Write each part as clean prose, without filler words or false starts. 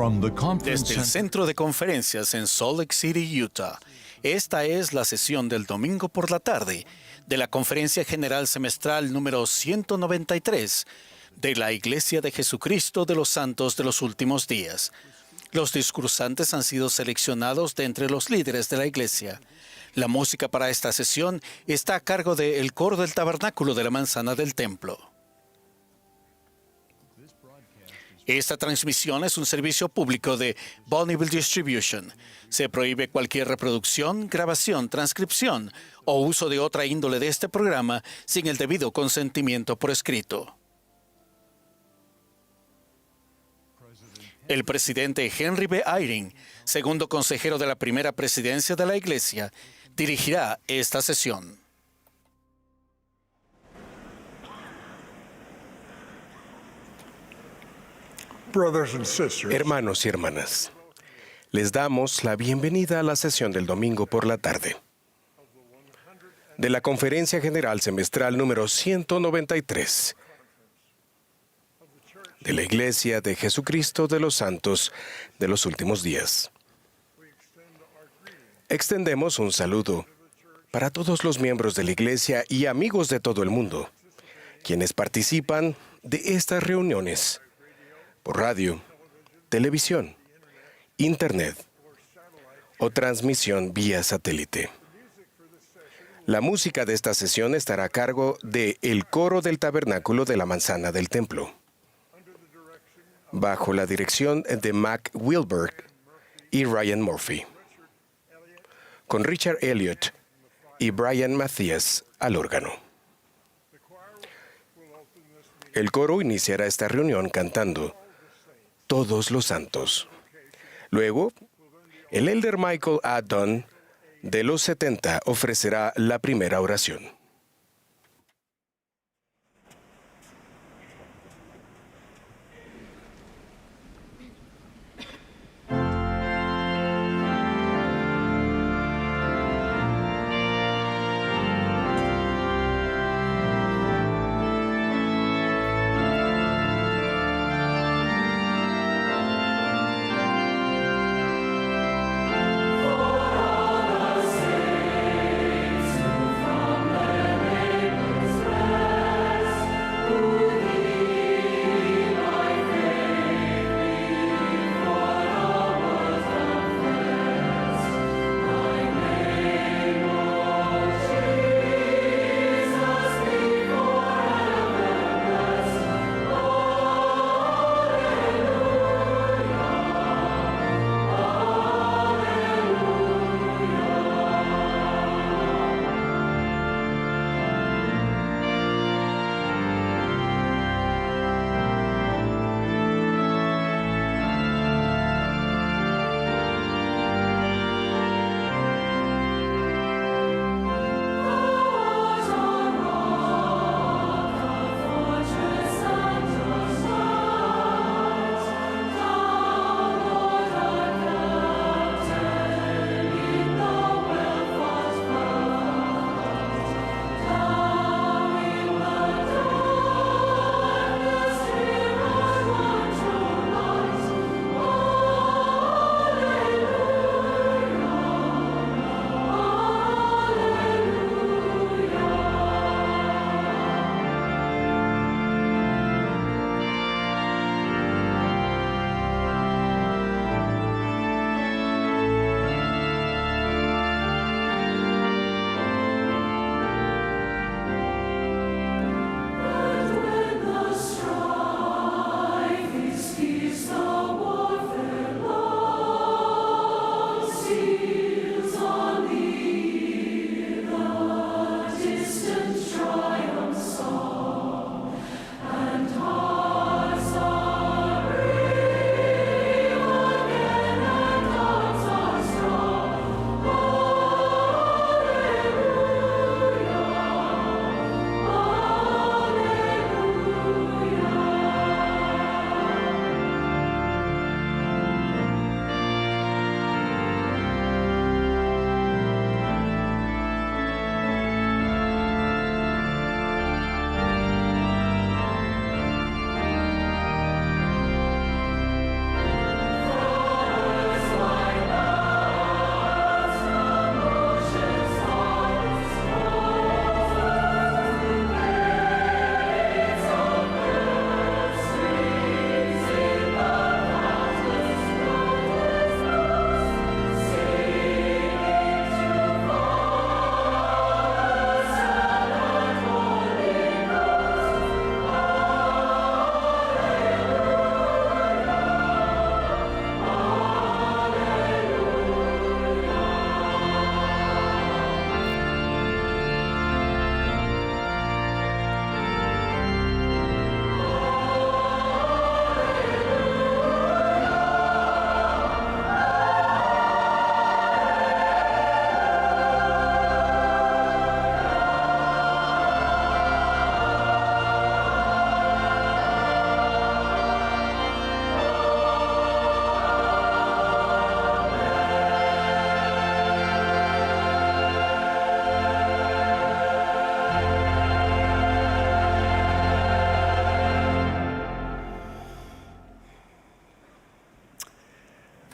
Desde el Centro de Conferencias en Salt Lake City, Utah, esta es la sesión del domingo por la tarde de la Conferencia General Semestral número 193 de la Iglesia de Jesucristo de los Santos de los Últimos Días. Los discursantes han sido seleccionados de entre los líderes de la Iglesia. La música para esta sesión está a cargo del Coro del Tabernáculo de la Manzana del Templo. Esta transmisión es un servicio público de Bonneville Distribution. Se prohíbe cualquier reproducción, grabación, transcripción o uso de otra índole de este programa sin el debido consentimiento por escrito. El presidente Henry B. Eyring, segundo consejero de la primera presidencia de la Iglesia, dirigirá esta sesión. Hermanos y hermanas, les damos la bienvenida a la sesión del domingo por la tarde de la Conferencia General Semestral número 193 de la Iglesia de Jesucristo de los Santos de los Últimos Días. Extendemos un saludo para todos los miembros de la Iglesia y amigos de todo el mundo, quienes participan de estas reuniones por radio, televisión, internet o transmisión vía satélite. La música de esta sesión estará a cargo de el Coro del Tabernáculo de la Manzana del Templo, bajo la dirección de Mac Wilberg y Ryan Murphy, con Richard Elliott y Brian Matthias al órgano. El coro iniciará esta reunión cantando Todos los Santos. Luego, el elder Michael A. Dunn de los 70 ofrecerá la primera oración.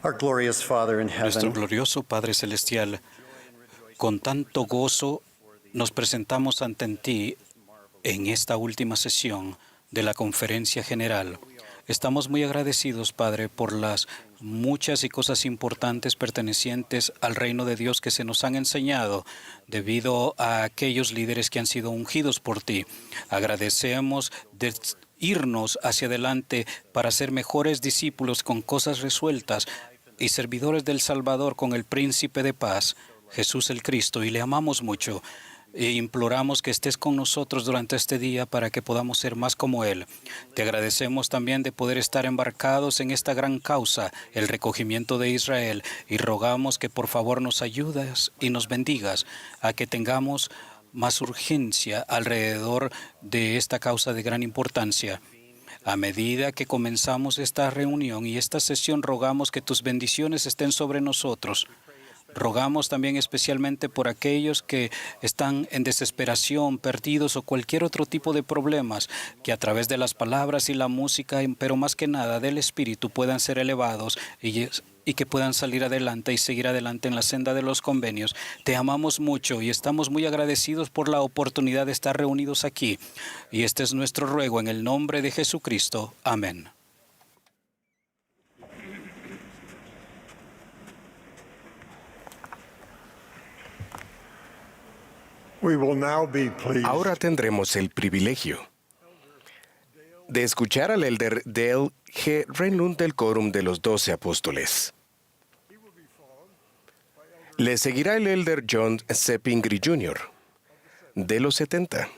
Our glorious Father in Nuestro heaven, glorioso Padre Celestial, con tanto gozo nos presentamos ante ti en esta última sesión de la Conferencia General. Estamos muy agradecidos, Padre, por las muchas y cosas importantes pertenecientes al reino de Dios que se nos han enseñado debido a aquellos líderes que han sido ungidos por ti. Agradecemos de irnos hacia adelante para ser mejores discípulos con cosas resueltas y servidores del Salvador con el Príncipe de Paz, Jesús el Cristo, y le amamos mucho. E imploramos que estés con nosotros durante este día para que podamos ser más como Él. Te agradecemos también de poder estar embarcados en esta gran causa, el recogimiento de Israel, y rogamos que por favor nos ayudes y nos bendigas a que tengamos más urgencia alrededor de esta causa de gran importancia. A medida que comenzamos esta reunión y esta sesión, rogamos que tus bendiciones estén sobre nosotros. Rogamos también especialmente por aquellos que están en desesperación, perdidos o cualquier otro tipo de problemas, que a través de las palabras y la música, pero más que nada del Espíritu, puedan ser elevados y que puedan salir adelante y seguir adelante en la senda de los convenios. Te amamos mucho y estamos muy agradecidos por la oportunidad de estar reunidos aquí. Y este es nuestro ruego en el nombre de Jesucristo. Amén. Ahora tendremos el privilegio de escuchar al elder Dale G. Renlund del Quórum de los 12 Apóstoles. Le seguirá el elder John C. Pingree Jr. de los 70.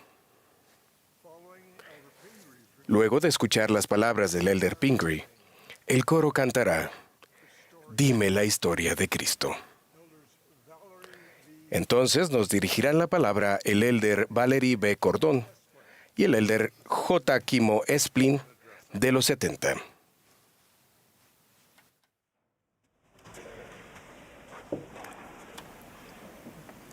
Luego de escuchar las palabras del elder Pingree, el coro cantará "Dime la historia de Cristo". Entonces nos dirigirán la palabra el elder Valerie B. Cordón y el elder J. Kimo Esplin de los 70.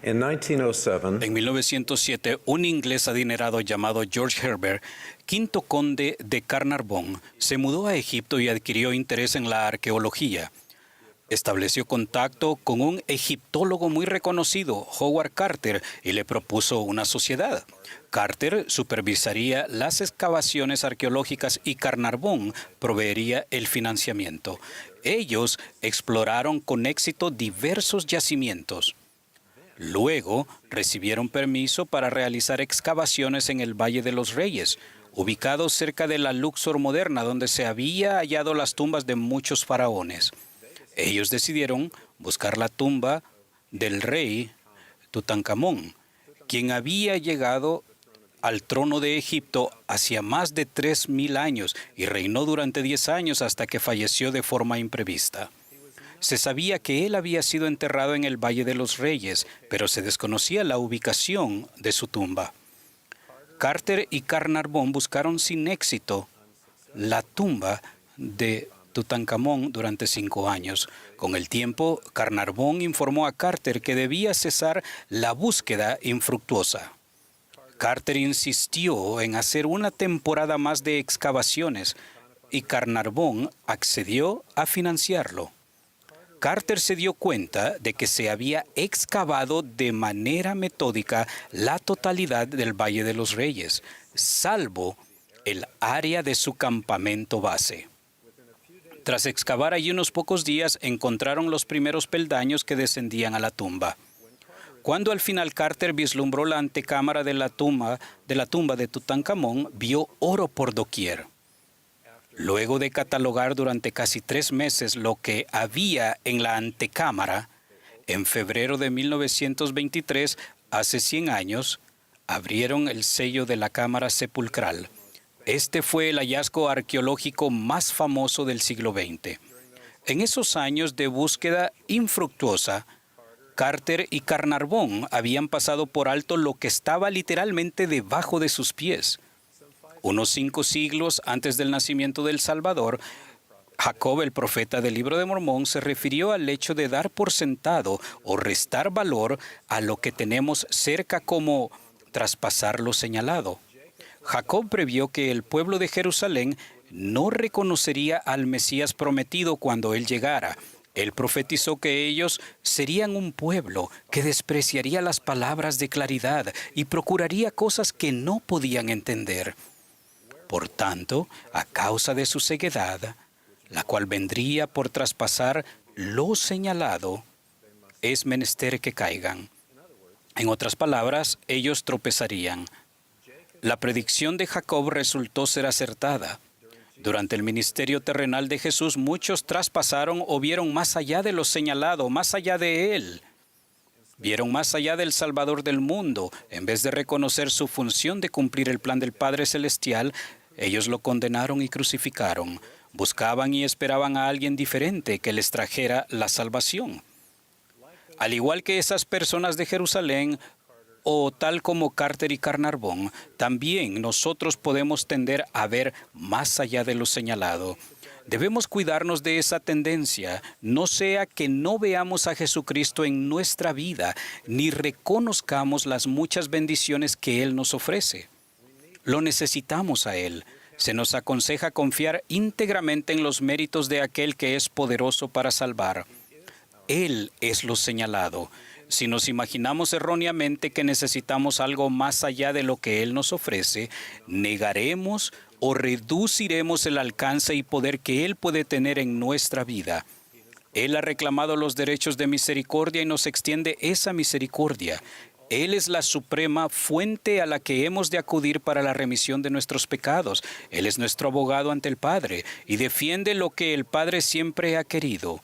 in 1907, En 1907, un inglés adinerado llamado George Herbert, quinto conde de Carnarvon, se mudó a Egipto y adquirió interés en la arqueología. Estableció contacto con un egiptólogo muy reconocido, Howard Carter, y le propuso una sociedad. Carter supervisaría las excavaciones arqueológicas y Carnarvon proveería el financiamiento. Ellos exploraron con éxito diversos yacimientos. Luego recibieron permiso para realizar excavaciones en el Valle de los Reyes, ubicado cerca de la Luxor moderna, donde se había hallado las tumbas de muchos faraones. Ellos decidieron buscar la tumba del rey Tutankamón, quien había llegado al trono de Egipto hacía más de 3.000 años y reinó durante 10 años hasta que falleció de forma imprevista. Se sabía que él había sido enterrado en el Valle de los Reyes, pero se desconocía la ubicación de su tumba. Carter y Carnarvon buscaron sin éxito la tumba de Tutankamón durante 5 años. Con el tiempo, Carnarvon informó a Carter que debía cesar la búsqueda infructuosa. Carter insistió en hacer una temporada más de excavaciones y Carnarvon accedió a financiarlo. Carter se dio cuenta de que se había excavado de manera metódica la totalidad del Valle de los Reyes, salvo el área de su campamento base. Tras excavar allí unos pocos días, encontraron los primeros peldaños que descendían a la tumba. Cuando al final Carter vislumbró la antecámara de la tumba de Tutankamón, vio oro por doquier. Luego de catalogar durante casi 3 meses lo que había en la antecámara, en febrero de 1923, hace 100 años, abrieron el sello de la cámara sepulcral. Este fue el hallazgo arqueológico más famoso del siglo XX. En esos años de búsqueda infructuosa, Carter y Carnarvon habían pasado por alto lo que estaba literalmente debajo de sus pies. Unos 5 siglos antes del nacimiento del Salvador, Jacob, el profeta del Libro de Mormón, se refirió al hecho de dar por sentado o restar valor a lo que tenemos cerca como traspasar lo señalado. Jacob previó que el pueblo de Jerusalén no reconocería al Mesías prometido cuando él llegara. Él profetizó que ellos serían un pueblo que despreciaría las palabras de claridad y procuraría cosas que no podían entender. Por tanto, a causa de su ceguedad, la cual vendría por traspasar lo señalado, es menester que caigan. En otras palabras, ellos tropezarían. La predicción de Jacob resultó ser acertada. Durante el ministerio terrenal de Jesús, muchos traspasaron o vieron más allá de lo señalado, más allá de Él. Vieron más allá del Salvador del mundo. En vez de reconocer su función de cumplir el plan del Padre Celestial, ellos lo condenaron y crucificaron. Buscaban y esperaban a alguien diferente que les trajera la salvación. Al igual que esas personas de Jerusalén, o tal como Carter y Carnarvon, también nosotros podemos tender a ver más allá de lo señalado. Debemos cuidarnos de esa tendencia, no sea que no veamos a Jesucristo en nuestra vida, ni reconozcamos las muchas bendiciones que Él nos ofrece. Lo necesitamos a Él. Se nos aconseja confiar íntegramente en los méritos de aquel que es poderoso para salvar. Él es lo señalado. Si nos imaginamos erróneamente que necesitamos algo más allá de lo que Él nos ofrece, negaremos o reduciremos el alcance y poder que Él puede tener en nuestra vida. Él ha reclamado los derechos de misericordia y nos extiende esa misericordia. Él es la suprema fuente a la que hemos de acudir para la remisión de nuestros pecados. Él es nuestro abogado ante el Padre y defiende lo que el Padre siempre ha querido: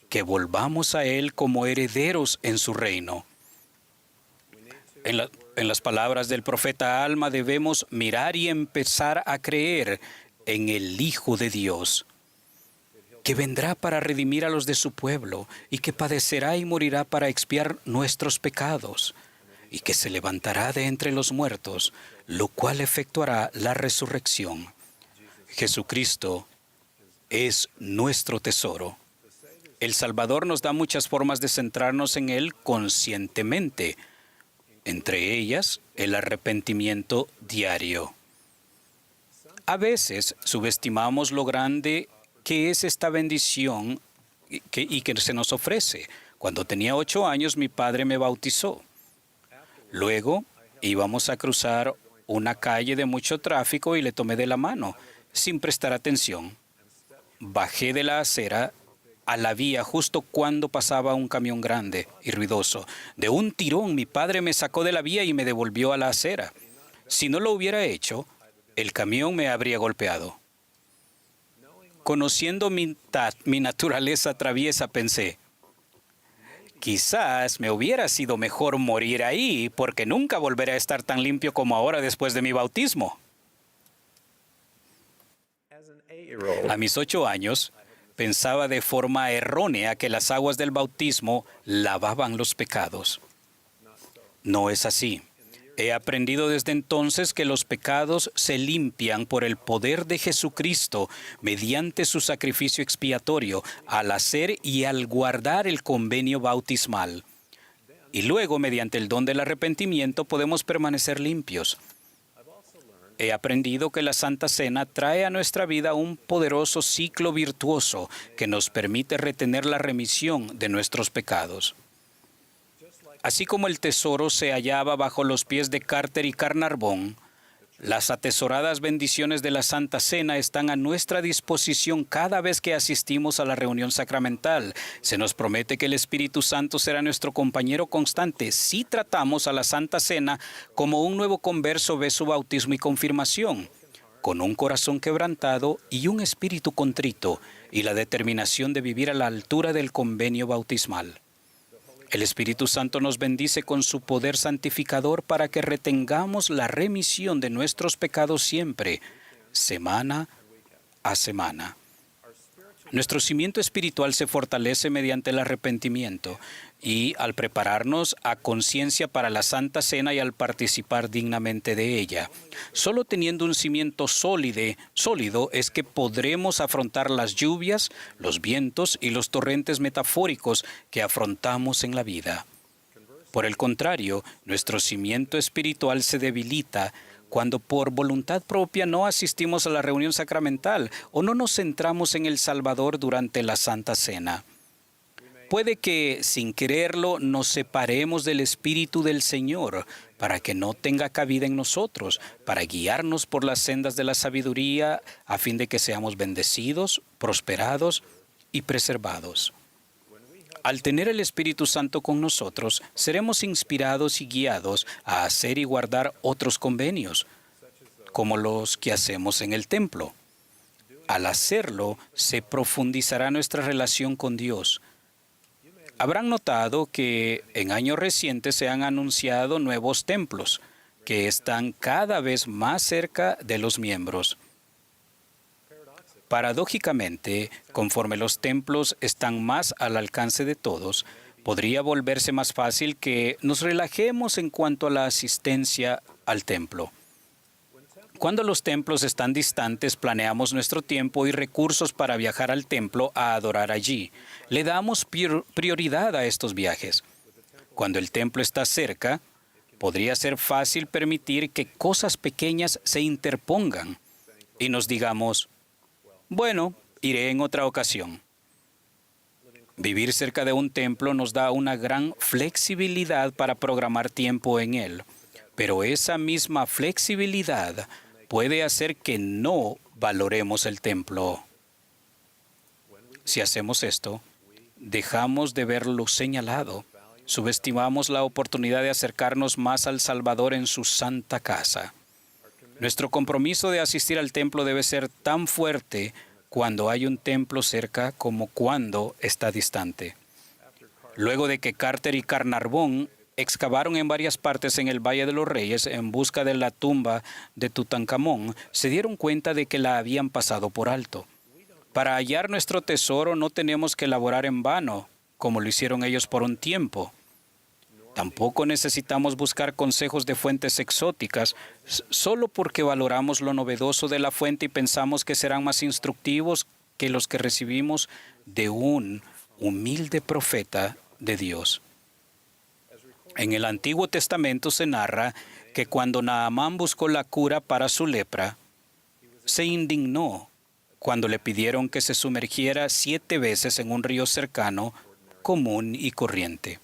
que volvamos a Él como herederos en su reino. En las palabras del profeta Alma, debemos mirar y empezar a creer en el Hijo de Dios, que vendrá para redimir a los de su pueblo y que padecerá y morirá para expiar nuestros pecados, y que se levantará de entre los muertos, lo cual efectuará la resurrección. Jesucristo es nuestro tesoro. El Salvador nos da muchas formas de centrarnos en Él conscientemente, entre ellas el arrepentimiento diario. A veces subestimamos lo grande que es esta bendición y que se nos ofrece. Cuando tenía 8 años, mi padre me bautizó. Luego íbamos a cruzar una calle de mucho tráfico y le tomé de la mano, sin prestar atención. Bajé de la acera a la vía justo cuando pasaba un camión grande y ruidoso. De un tirón, mi padre me sacó de la vía y me devolvió a la acera. Si no lo hubiera hecho, el camión me habría golpeado. Conociendo mi naturaleza traviesa, pensé: quizás me hubiera sido mejor morir ahí, porque nunca volveré a estar tan limpio como ahora después de mi bautismo. A mis 8 años, pensaba de forma errónea que las aguas del bautismo lavaban los pecados. No es así. He aprendido desde entonces que los pecados se limpian por el poder de Jesucristo mediante su sacrificio expiatorio al hacer y al guardar el convenio bautismal. Y luego, mediante el don del arrepentimiento, podemos permanecer limpios. He aprendido que la Santa Cena trae a nuestra vida un poderoso ciclo virtuoso que nos permite retener la remisión de nuestros pecados. Así como el tesoro se hallaba bajo los pies de Carter y Carnarvon, las atesoradas bendiciones de la Santa Cena están a nuestra disposición cada vez que asistimos a la reunión sacramental. Se nos promete que el Espíritu Santo será nuestro compañero constante si tratamos a la Santa Cena como un nuevo converso ve su bautismo y confirmación, con un corazón quebrantado y un espíritu contrito, y la determinación de vivir a la altura del convenio bautismal. El Espíritu Santo nos bendice con su poder santificador para que retengamos la remisión de nuestros pecados siempre, semana a semana. Nuestro cimiento espiritual se fortalece mediante el arrepentimiento y al prepararnos a conciencia para la Santa Cena y al participar dignamente de ella. Solo teniendo un cimiento sólido es que podremos afrontar las lluvias, los vientos y los torrentes metafóricos que afrontamos en la vida. Por el contrario, nuestro cimiento espiritual se debilita cuando por voluntad propia no asistimos a la reunión sacramental o no nos centramos en el Salvador durante la Santa Cena. puede que, sin quererlo, nos separemos del Espíritu del Señor para que no tenga cabida en nosotros, para guiarnos por las sendas de la sabiduría, a fin de que seamos bendecidos, prosperados y preservados. Al tener el Espíritu Santo con nosotros, seremos inspirados y guiados a hacer y guardar otros convenios, como los que hacemos en el templo. Al hacerlo, se profundizará nuestra relación con Dios. Habrán notado que en años recientes se han anunciado nuevos templos que están cada vez más cerca de los miembros. Paradójicamente, conforme los templos están más al alcance de todos, podría volverse más fácil que nos relajemos en cuanto a la asistencia al templo. Cuando los templos están distantes, planeamos nuestro tiempo y recursos para viajar al templo a adorar allí. Le damos prioridad a estos viajes. Cuando el templo está cerca, podría ser fácil permitir que cosas pequeñas se interpongan y nos digamos, bueno, iré en otra ocasión. Vivir cerca de un templo nos da una gran flexibilidad para programar tiempo en él, pero esa misma flexibilidad puede hacer que no valoremos el templo. Si hacemos esto, dejamos de ver lo señalado, subestimamos la oportunidad de acercarnos más al Salvador en su santa casa. Nuestro compromiso de asistir al templo debe ser tan fuerte cuando hay un templo cerca como cuando está distante. Luego de que Carter y Carnarvon excavaron en varias partes en el Valle de los Reyes en busca de la tumba de Tutankamón, se dieron cuenta de que la habían pasado por alto. Para hallar nuestro tesoro no tenemos que laborar en vano, como lo hicieron ellos por un tiempo. Tampoco necesitamos buscar consejos de fuentes exóticas solo porque valoramos lo novedoso de la fuente y pensamos que serán más instructivos que los que recibimos de un humilde profeta de Dios. En el Antiguo Testamento se narra que cuando Naamán buscó la cura para su lepra, se indignó cuando le pidieron que se sumergiera 7 veces en un río cercano, común y corriente.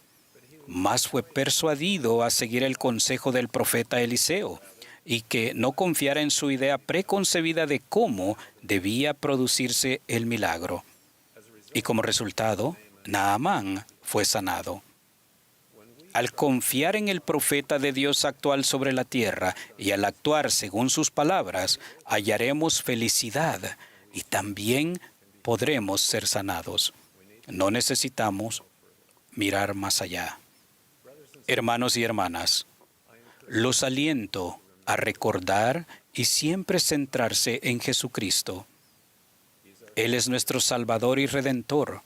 Mas fue persuadido a seguir el consejo del profeta Eliseo y que no confiara en su idea preconcebida de cómo debía producirse el milagro. Y como resultado, Naamán fue sanado. Al confiar en el profeta de Dios actual sobre la tierra y al actuar según sus palabras, hallaremos felicidad y también podremos ser sanados. No necesitamos mirar más allá. Hermanos y hermanas, los aliento a recordar y siempre centrarse en Jesucristo. Él es nuestro Salvador y Redentor,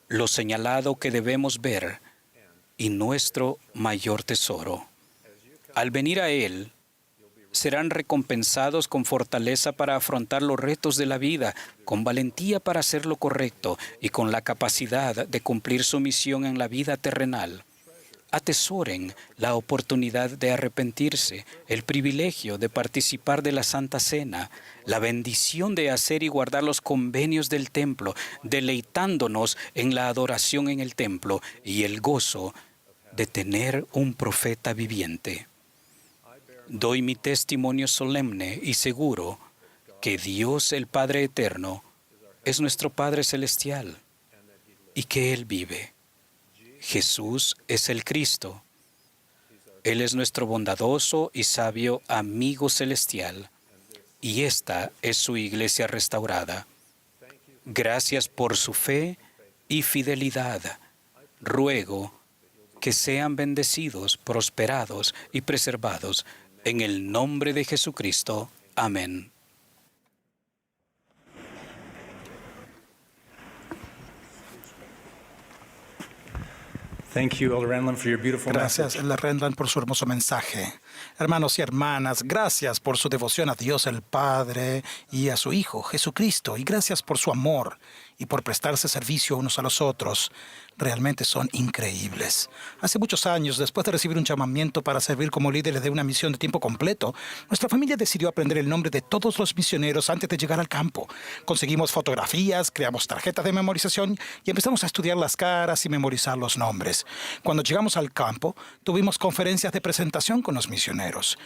lo señalado que debemos ver y nuestro mayor tesoro. Al venir a Él, serán recompensados con fortaleza para afrontar los retos de la vida, con valentía para hacer lo correcto y con la capacidad de cumplir su misión en la vida terrenal. Atesoren la oportunidad de arrepentirse, el privilegio de participar de la Santa Cena, la bendición de hacer y guardar los convenios del templo, deleitándonos en la adoración en el templo y el gozo de tener un profeta viviente. Doy mi testimonio solemne y seguro que Dios el Padre Eterno es nuestro Padre Celestial y que Él vive. Jesús es el Cristo. Él es nuestro bondadoso y sabio amigo celestial, y esta es su iglesia restaurada. Gracias por su fe y fidelidad. Ruego que sean bendecidos, prosperados y preservados en el nombre de Jesucristo. Amén. Thank you, Elder Renlund, for your beautiful Gracias, message. Elder Renlund, por su hermoso mensaje. Hermanos y hermanas, gracias por su devoción a Dios el Padre y a su Hijo, Jesucristo. Y gracias por su amor y por prestarse servicio unos a los otros. realmente son increíbles. Hace muchos años, después de recibir un llamamiento para servir como líderes de una misión de tiempo completo, nuestra familia decidió aprender el nombre de todos los misioneros antes de llegar al campo. Conseguimos fotografías, creamos tarjetas de memorización y empezamos a estudiar las caras y memorizar los nombres. Cuando llegamos al campo, tuvimos conferencias de presentación con los misioneros.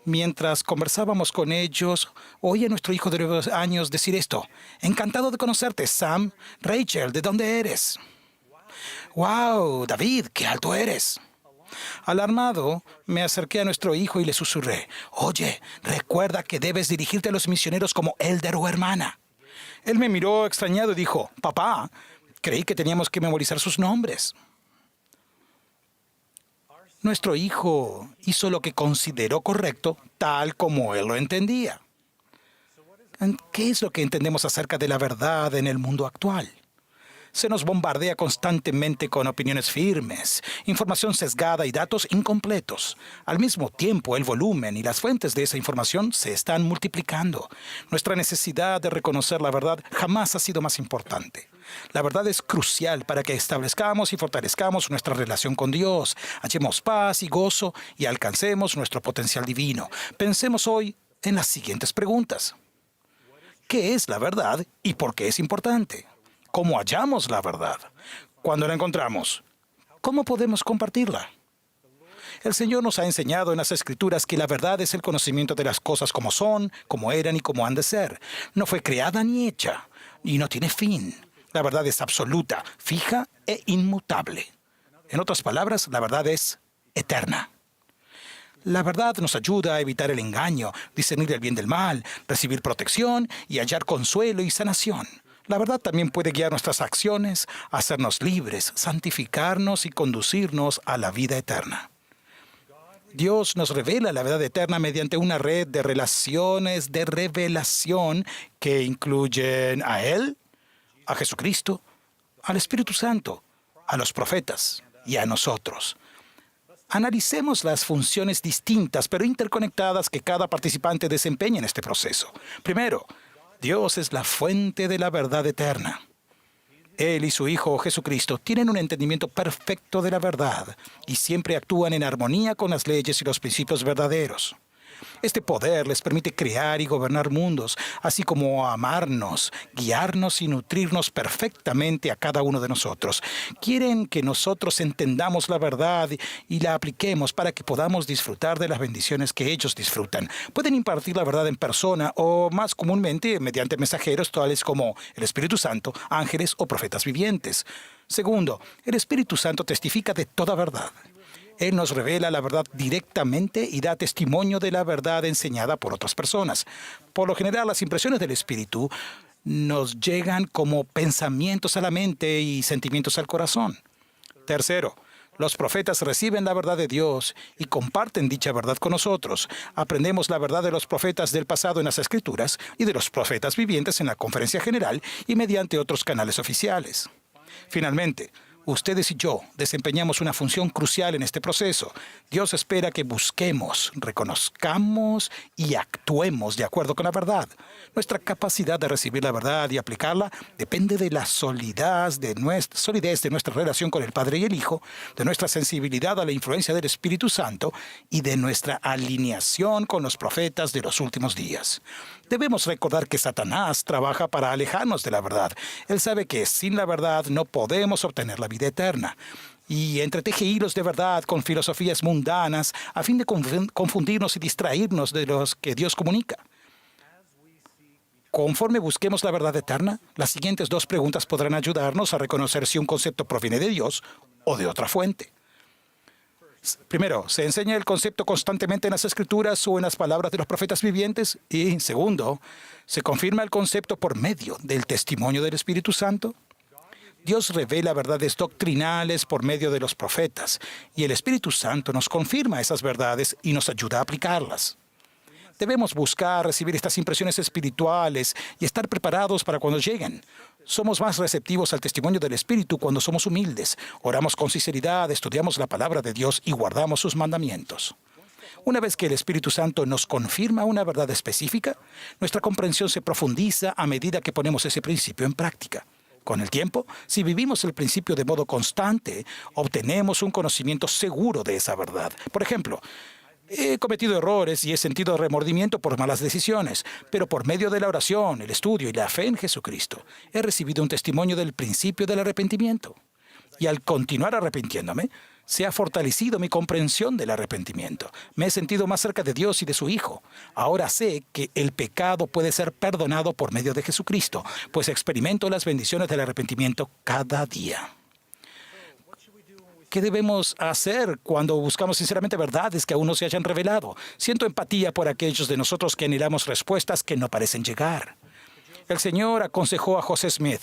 Mientras conversábamos con ellos, oí a nuestro hijo de 9 años decir esto: "Encantado de conocerte, Sam. Rachel, ¿de dónde eres?" ¡Wow, David, qué alto eres! Alarmado, me acerqué a nuestro hijo y le susurré: "Oye, recuerda que debes dirigirte a los misioneros como elder o hermana". Él me miró extrañado y dijo: "Papá, creí que teníamos que memorizar sus nombres". Nuestro hijo hizo lo que consideró correcto, tal como él lo entendía. ¿Qué es lo que entendemos acerca de la verdad en el mundo actual? Se nos bombardea constantemente con opiniones firmes, información sesgada y datos incompletos. Al mismo tiempo, el volumen y las fuentes de esa información se están multiplicando. Nuestra necesidad de reconocer la verdad jamás ha sido más importante. La verdad es crucial para que establezcamos y fortalezcamos nuestra relación con Dios, hallemos paz y gozo y alcancemos nuestro potencial divino. Pensemos hoy en las siguientes preguntas. ¿Qué es la verdad y por qué es importante? ¿Cómo hallamos la verdad? Cuando la encontramos, ¿cómo podemos compartirla? El Señor nos ha enseñado en las Escrituras que la verdad es el conocimiento de las cosas como son, como eran y como han de ser. No fue creada ni hecha, y no tiene fin. La verdad es absoluta, fija e inmutable. En otras palabras, la verdad es eterna. La verdad nos ayuda a evitar el engaño, discernir el bien del mal, recibir protección y hallar consuelo y sanación. La verdad también puede guiar nuestras acciones, hacernos libres, santificarnos y conducirnos a la vida eterna. Dios nos revela la verdad eterna mediante una red de relaciones de revelación que incluyen a Él, a Jesucristo, al Espíritu Santo, a los profetas y a nosotros. Analicemos las funciones distintas pero interconectadas que cada participante desempeña en este proceso. Primero, Dios es la fuente de la verdad eterna. Él y su Hijo Jesucristo tienen un entendimiento perfecto de la verdad y siempre actúan en armonía con las leyes y los principios verdaderos. Este poder les permite crear y gobernar mundos, así como amarnos, guiarnos y nutrirnos perfectamente a cada uno de nosotros. Quieren que nosotros entendamos la verdad y la apliquemos para que podamos disfrutar de las bendiciones que ellos disfrutan. Pueden impartir la verdad en persona o, más comúnmente, mediante mensajeros tales como el Espíritu Santo, ángeles o profetas vivientes. Segundo, el Espíritu Santo testifica de toda verdad. Él nos revela la verdad directamente y da testimonio de la verdad enseñada por otras personas. Por lo general, las impresiones del Espíritu nos llegan como pensamientos a la mente y sentimientos al corazón. Tercero, los profetas reciben la verdad de Dios y comparten dicha verdad con nosotros. Aprendemos la verdad de los profetas del pasado en las Escrituras y de los profetas vivientes en la Conferencia General y mediante otros canales oficiales. Finalmente, ustedes y yo desempeñamos una función crucial en este proceso. Dios espera que busquemos, reconozcamos y actuemos de acuerdo con la verdad. Nuestra capacidad de recibir la verdad y aplicarla depende de la solidez de nuestra relación con el Padre y el Hijo, de nuestra sensibilidad a la influencia del Espíritu Santo y de nuestra alineación con los profetas de los últimos días. Debemos recordar que Satanás trabaja para alejarnos de la verdad. Él sabe que sin la verdad no podemos obtener la vida eterna. Y entreteje hilos de verdad con filosofías mundanas a fin de confundirnos y distraernos de los que Dios comunica. Conforme busquemos la verdad eterna, las siguientes 2 preguntas podrán ayudarnos a reconocer si un concepto proviene de Dios o de otra fuente. Primero, ¿se enseña el concepto constantemente en las Escrituras o en las palabras de los profetas vivientes? Y segundo, ¿se confirma el concepto por medio del testimonio del Espíritu Santo? Dios revela verdades doctrinales por medio de los profetas, y el Espíritu Santo nos confirma esas verdades y nos ayuda a aplicarlas. Debemos buscar recibir estas impresiones espirituales y estar preparados para cuando lleguen. Somos más receptivos al testimonio del Espíritu cuando somos humildes, oramos con sinceridad, estudiamos la palabra de Dios y guardamos sus mandamientos. Una vez que el Espíritu Santo nos confirma una verdad específica, nuestra comprensión se profundiza a medida que ponemos ese principio en práctica. Con el tiempo, si vivimos el principio de modo constante, obtenemos un conocimiento seguro de esa verdad. Por ejemplo, he cometido errores y he sentido remordimiento por malas decisiones, pero por medio de la oración, el estudio y la fe en Jesucristo, he recibido un testimonio del principio del arrepentimiento. Y al continuar arrepintiéndome, se ha fortalecido mi comprensión del arrepentimiento. Me he sentido más cerca de Dios y de su Hijo. Ahora sé que el pecado puede ser perdonado por medio de Jesucristo, pues experimento las bendiciones del arrepentimiento cada día. ¿Qué debemos hacer cuando buscamos sinceramente verdades que aún no se hayan revelado? Siento empatía por aquellos de nosotros que anhelamos respuestas que no parecen llegar. El Señor aconsejó a José Smith: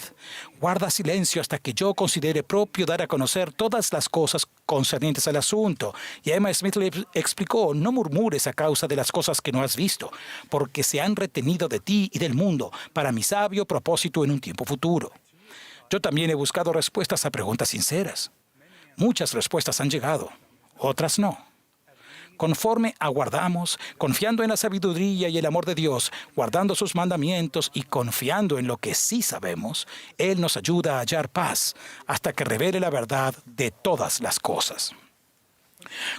guarda silencio hasta que yo considere propio dar a conocer todas las cosas concernientes al asunto. Y a Emma Smith le explicó: no murmures a causa de las cosas que no has visto, porque se han retenido de ti y del mundo para mi sabio propósito en un tiempo futuro. Yo también he buscado respuestas a preguntas sinceras. Muchas respuestas han llegado, otras no. Conforme aguardamos, confiando en la sabiduría y el amor de Dios, guardando sus mandamientos y confiando en lo que sí sabemos, Él nos ayuda a hallar paz hasta que revele la verdad de todas las cosas.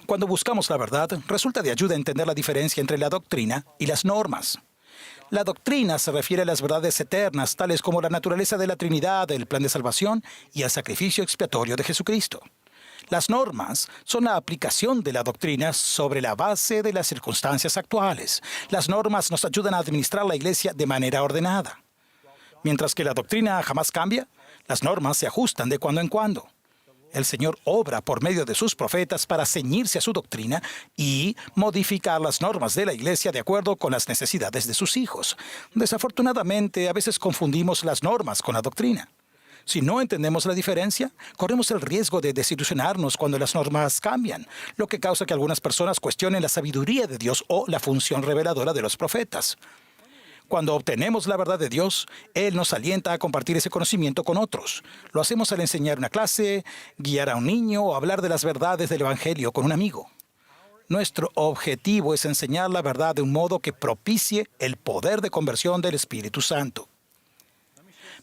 Cuando buscamos la verdad, resulta de ayuda a entender la diferencia entre la doctrina y las normas. La doctrina se refiere a las verdades eternas, tales como la naturaleza de la Trinidad, el plan de salvación y el sacrificio expiatorio de Jesucristo. Las normas son la aplicación de la doctrina sobre la base de las circunstancias actuales. Las normas nos ayudan a administrar la iglesia de manera ordenada. Mientras que la doctrina jamás cambia, las normas se ajustan de cuando en cuando. El Señor obra por medio de sus profetas para ceñirse a su doctrina y modificar las normas de la iglesia de acuerdo con las necesidades de sus hijos. Desafortunadamente, a veces confundimos las normas con la doctrina. Si no entendemos la diferencia, corremos el riesgo de desilusionarnos cuando las normas cambian, lo que causa que algunas personas cuestionen la sabiduría de Dios o la función reveladora de los profetas. Cuando obtenemos la verdad de Dios, Él nos alienta a compartir ese conocimiento con otros. Lo hacemos al enseñar una clase, guiar a un niño o hablar de las verdades del Evangelio con un amigo. Nuestro objetivo es enseñar la verdad de un modo que propicie el poder de conversión del Espíritu Santo.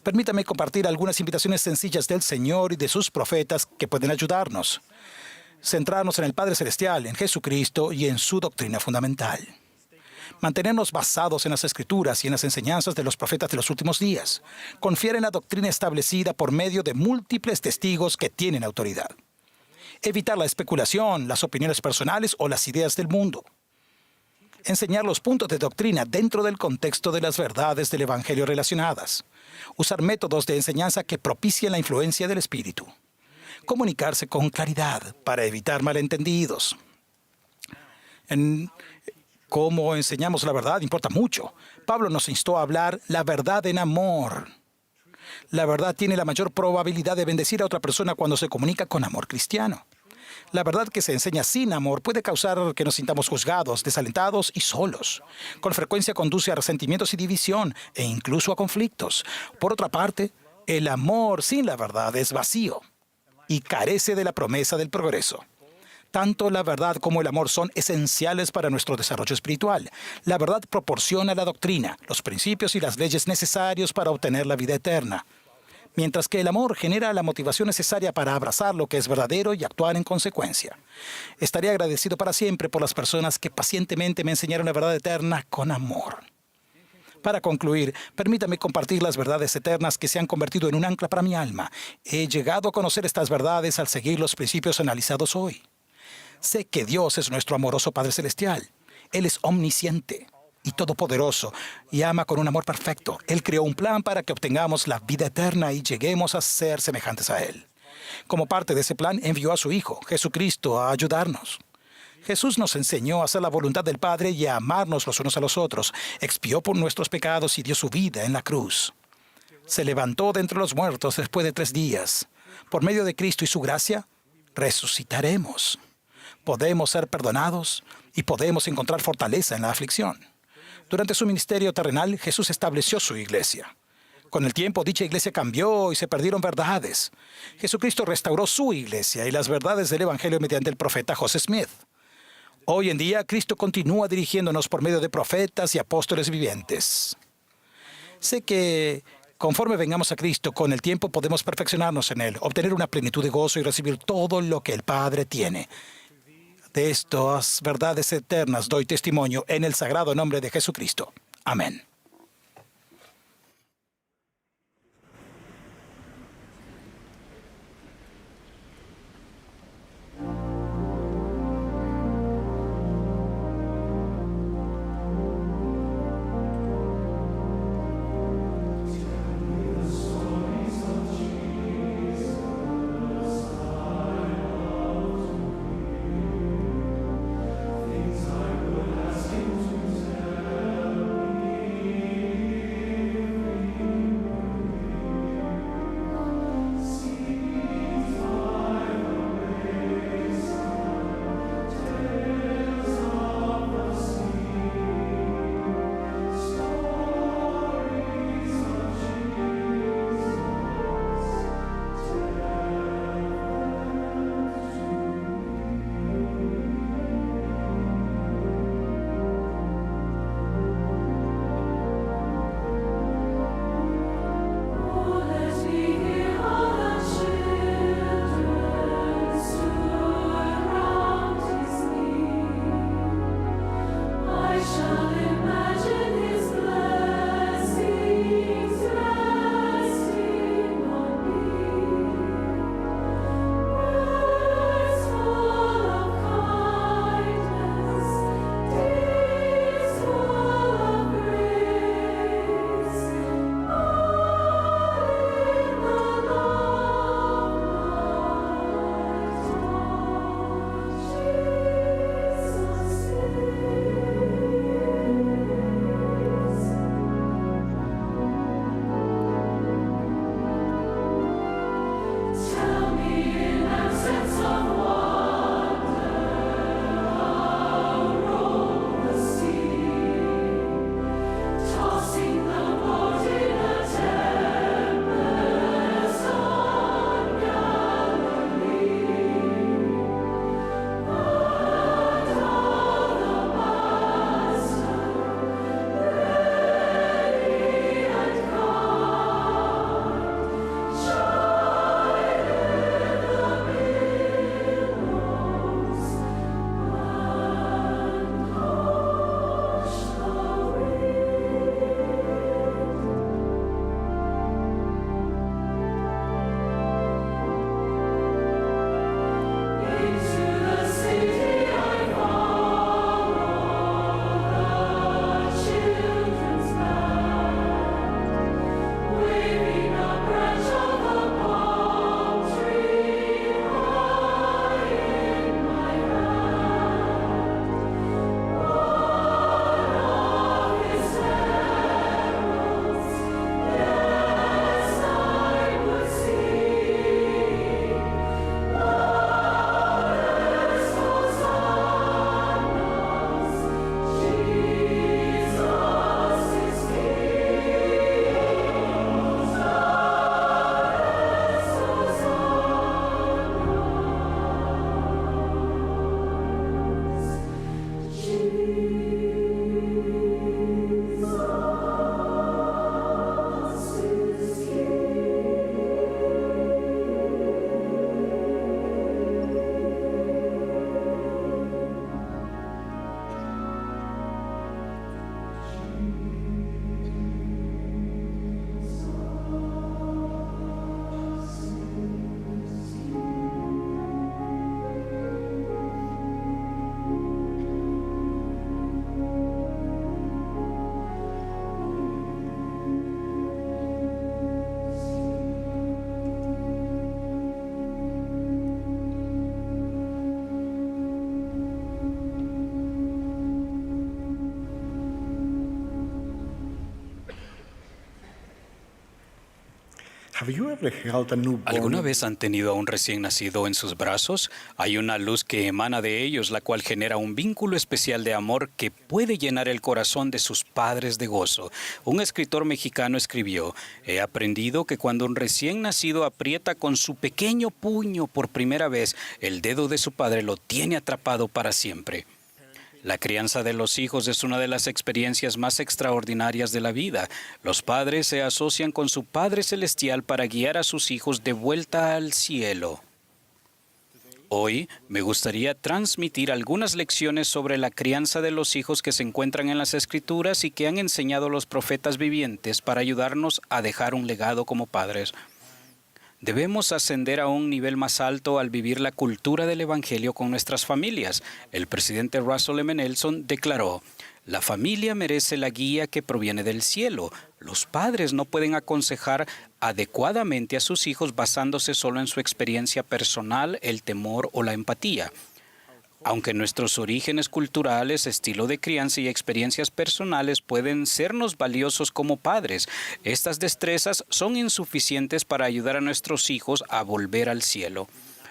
Permítame compartir algunas invitaciones sencillas del Señor y de sus profetas que pueden ayudarnos. Centrarnos en el Padre Celestial, en Jesucristo y en su doctrina fundamental. Mantenernos basados en las Escrituras y en las enseñanzas de los profetas de los últimos días. Confiar en la doctrina establecida por medio de múltiples testigos que tienen autoridad. Evitar la especulación, las opiniones personales o las ideas del mundo. Enseñar los puntos de doctrina dentro del contexto de las verdades del Evangelio relacionadas. Usar métodos de enseñanza que propicien la influencia del Espíritu. Comunicarse con claridad para evitar malentendidos. En cómo enseñamos la verdad importa mucho. Pablo nos instó a hablar la verdad en amor. La verdad tiene la mayor probabilidad de bendecir a otra persona cuando se comunica con amor cristiano. La verdad que se enseña sin amor puede causar que nos sintamos juzgados, desalentados y solos. Con frecuencia conduce a resentimientos y división e incluso a conflictos. Por otra parte, el amor sin la verdad es vacío y carece de la promesa del progreso. Tanto la verdad como el amor son esenciales para nuestro desarrollo espiritual. La verdad proporciona la doctrina, los principios y las leyes necesarios para obtener la vida eterna, mientras que el amor genera la motivación necesaria para abrazar lo que es verdadero y actuar en consecuencia. Estaré agradecido para siempre por las personas que pacientemente me enseñaron la verdad eterna con amor. Para concluir, permítame compartir las verdades eternas que se han convertido en un ancla para mi alma. He llegado a conocer estas verdades al seguir los principios analizados hoy. Sé que Dios es nuestro amoroso Padre Celestial. Él es omnisciente y todopoderoso y ama con un amor perfecto. Él creó un plan para que obtengamos la vida eterna y lleguemos a ser semejantes a Él. Como parte de ese plan, envió a su Hijo, Jesucristo, a ayudarnos. Jesús nos enseñó a hacer la voluntad del Padre y a amarnos los unos a los otros. Expió por nuestros pecados y dio su vida en la cruz. Se levantó de entre los muertos después de 3 días. Por medio de Cristo y su gracia, resucitaremos. Podemos ser perdonados y podemos encontrar fortaleza en la aflicción. Durante su ministerio terrenal, Jesús estableció su iglesia. Con el tiempo, dicha iglesia cambió y se perdieron verdades. Jesucristo restauró su iglesia y las verdades del Evangelio mediante el profeta José Smith. Hoy en día, Cristo continúa dirigiéndonos por medio de profetas y apóstoles vivientes. Sé que Conforme vengamos a Cristo, con el tiempo podemos perfeccionarnos en Él, obtener una plenitud de gozo y recibir todo lo que el Padre tiene. De estas verdades eternas doy testimonio en el sagrado nombre de Jesucristo. Amén. ¿Alguna vez han tenido a un recién nacido en sus brazos? Hay una luz que emana de ellos, la cual genera un vínculo especial de amor que puede llenar el corazón de sus padres de gozo. Un escritor mexicano escribió: "He aprendido que cuando un recién nacido aprieta con su pequeño puño por primera vez, el dedo de su padre lo tiene atrapado para siempre". La crianza de los hijos es una de las experiencias más extraordinarias de la vida. Los padres se asocian con su Padre Celestial para guiar a sus hijos de vuelta al cielo. Hoy me gustaría transmitir algunas lecciones sobre la crianza de los hijos que se encuentran en las Escrituras y que han enseñado los profetas vivientes para ayudarnos a dejar un legado como padres. Debemos ascender a un nivel más alto al vivir la cultura del Evangelio con nuestras familias. El presidente Russell M. Nelson declaró: "La familia merece la guía que proviene del cielo. Los padres no pueden aconsejar adecuadamente a sus hijos basándose solo en su experiencia personal, el temor o la empatía. Aunque nuestros orígenes culturales, estilo de crianza y experiencias personales pueden sernos valiosos como padres, estas destrezas son insuficientes para ayudar a nuestros hijos a volver al cielo.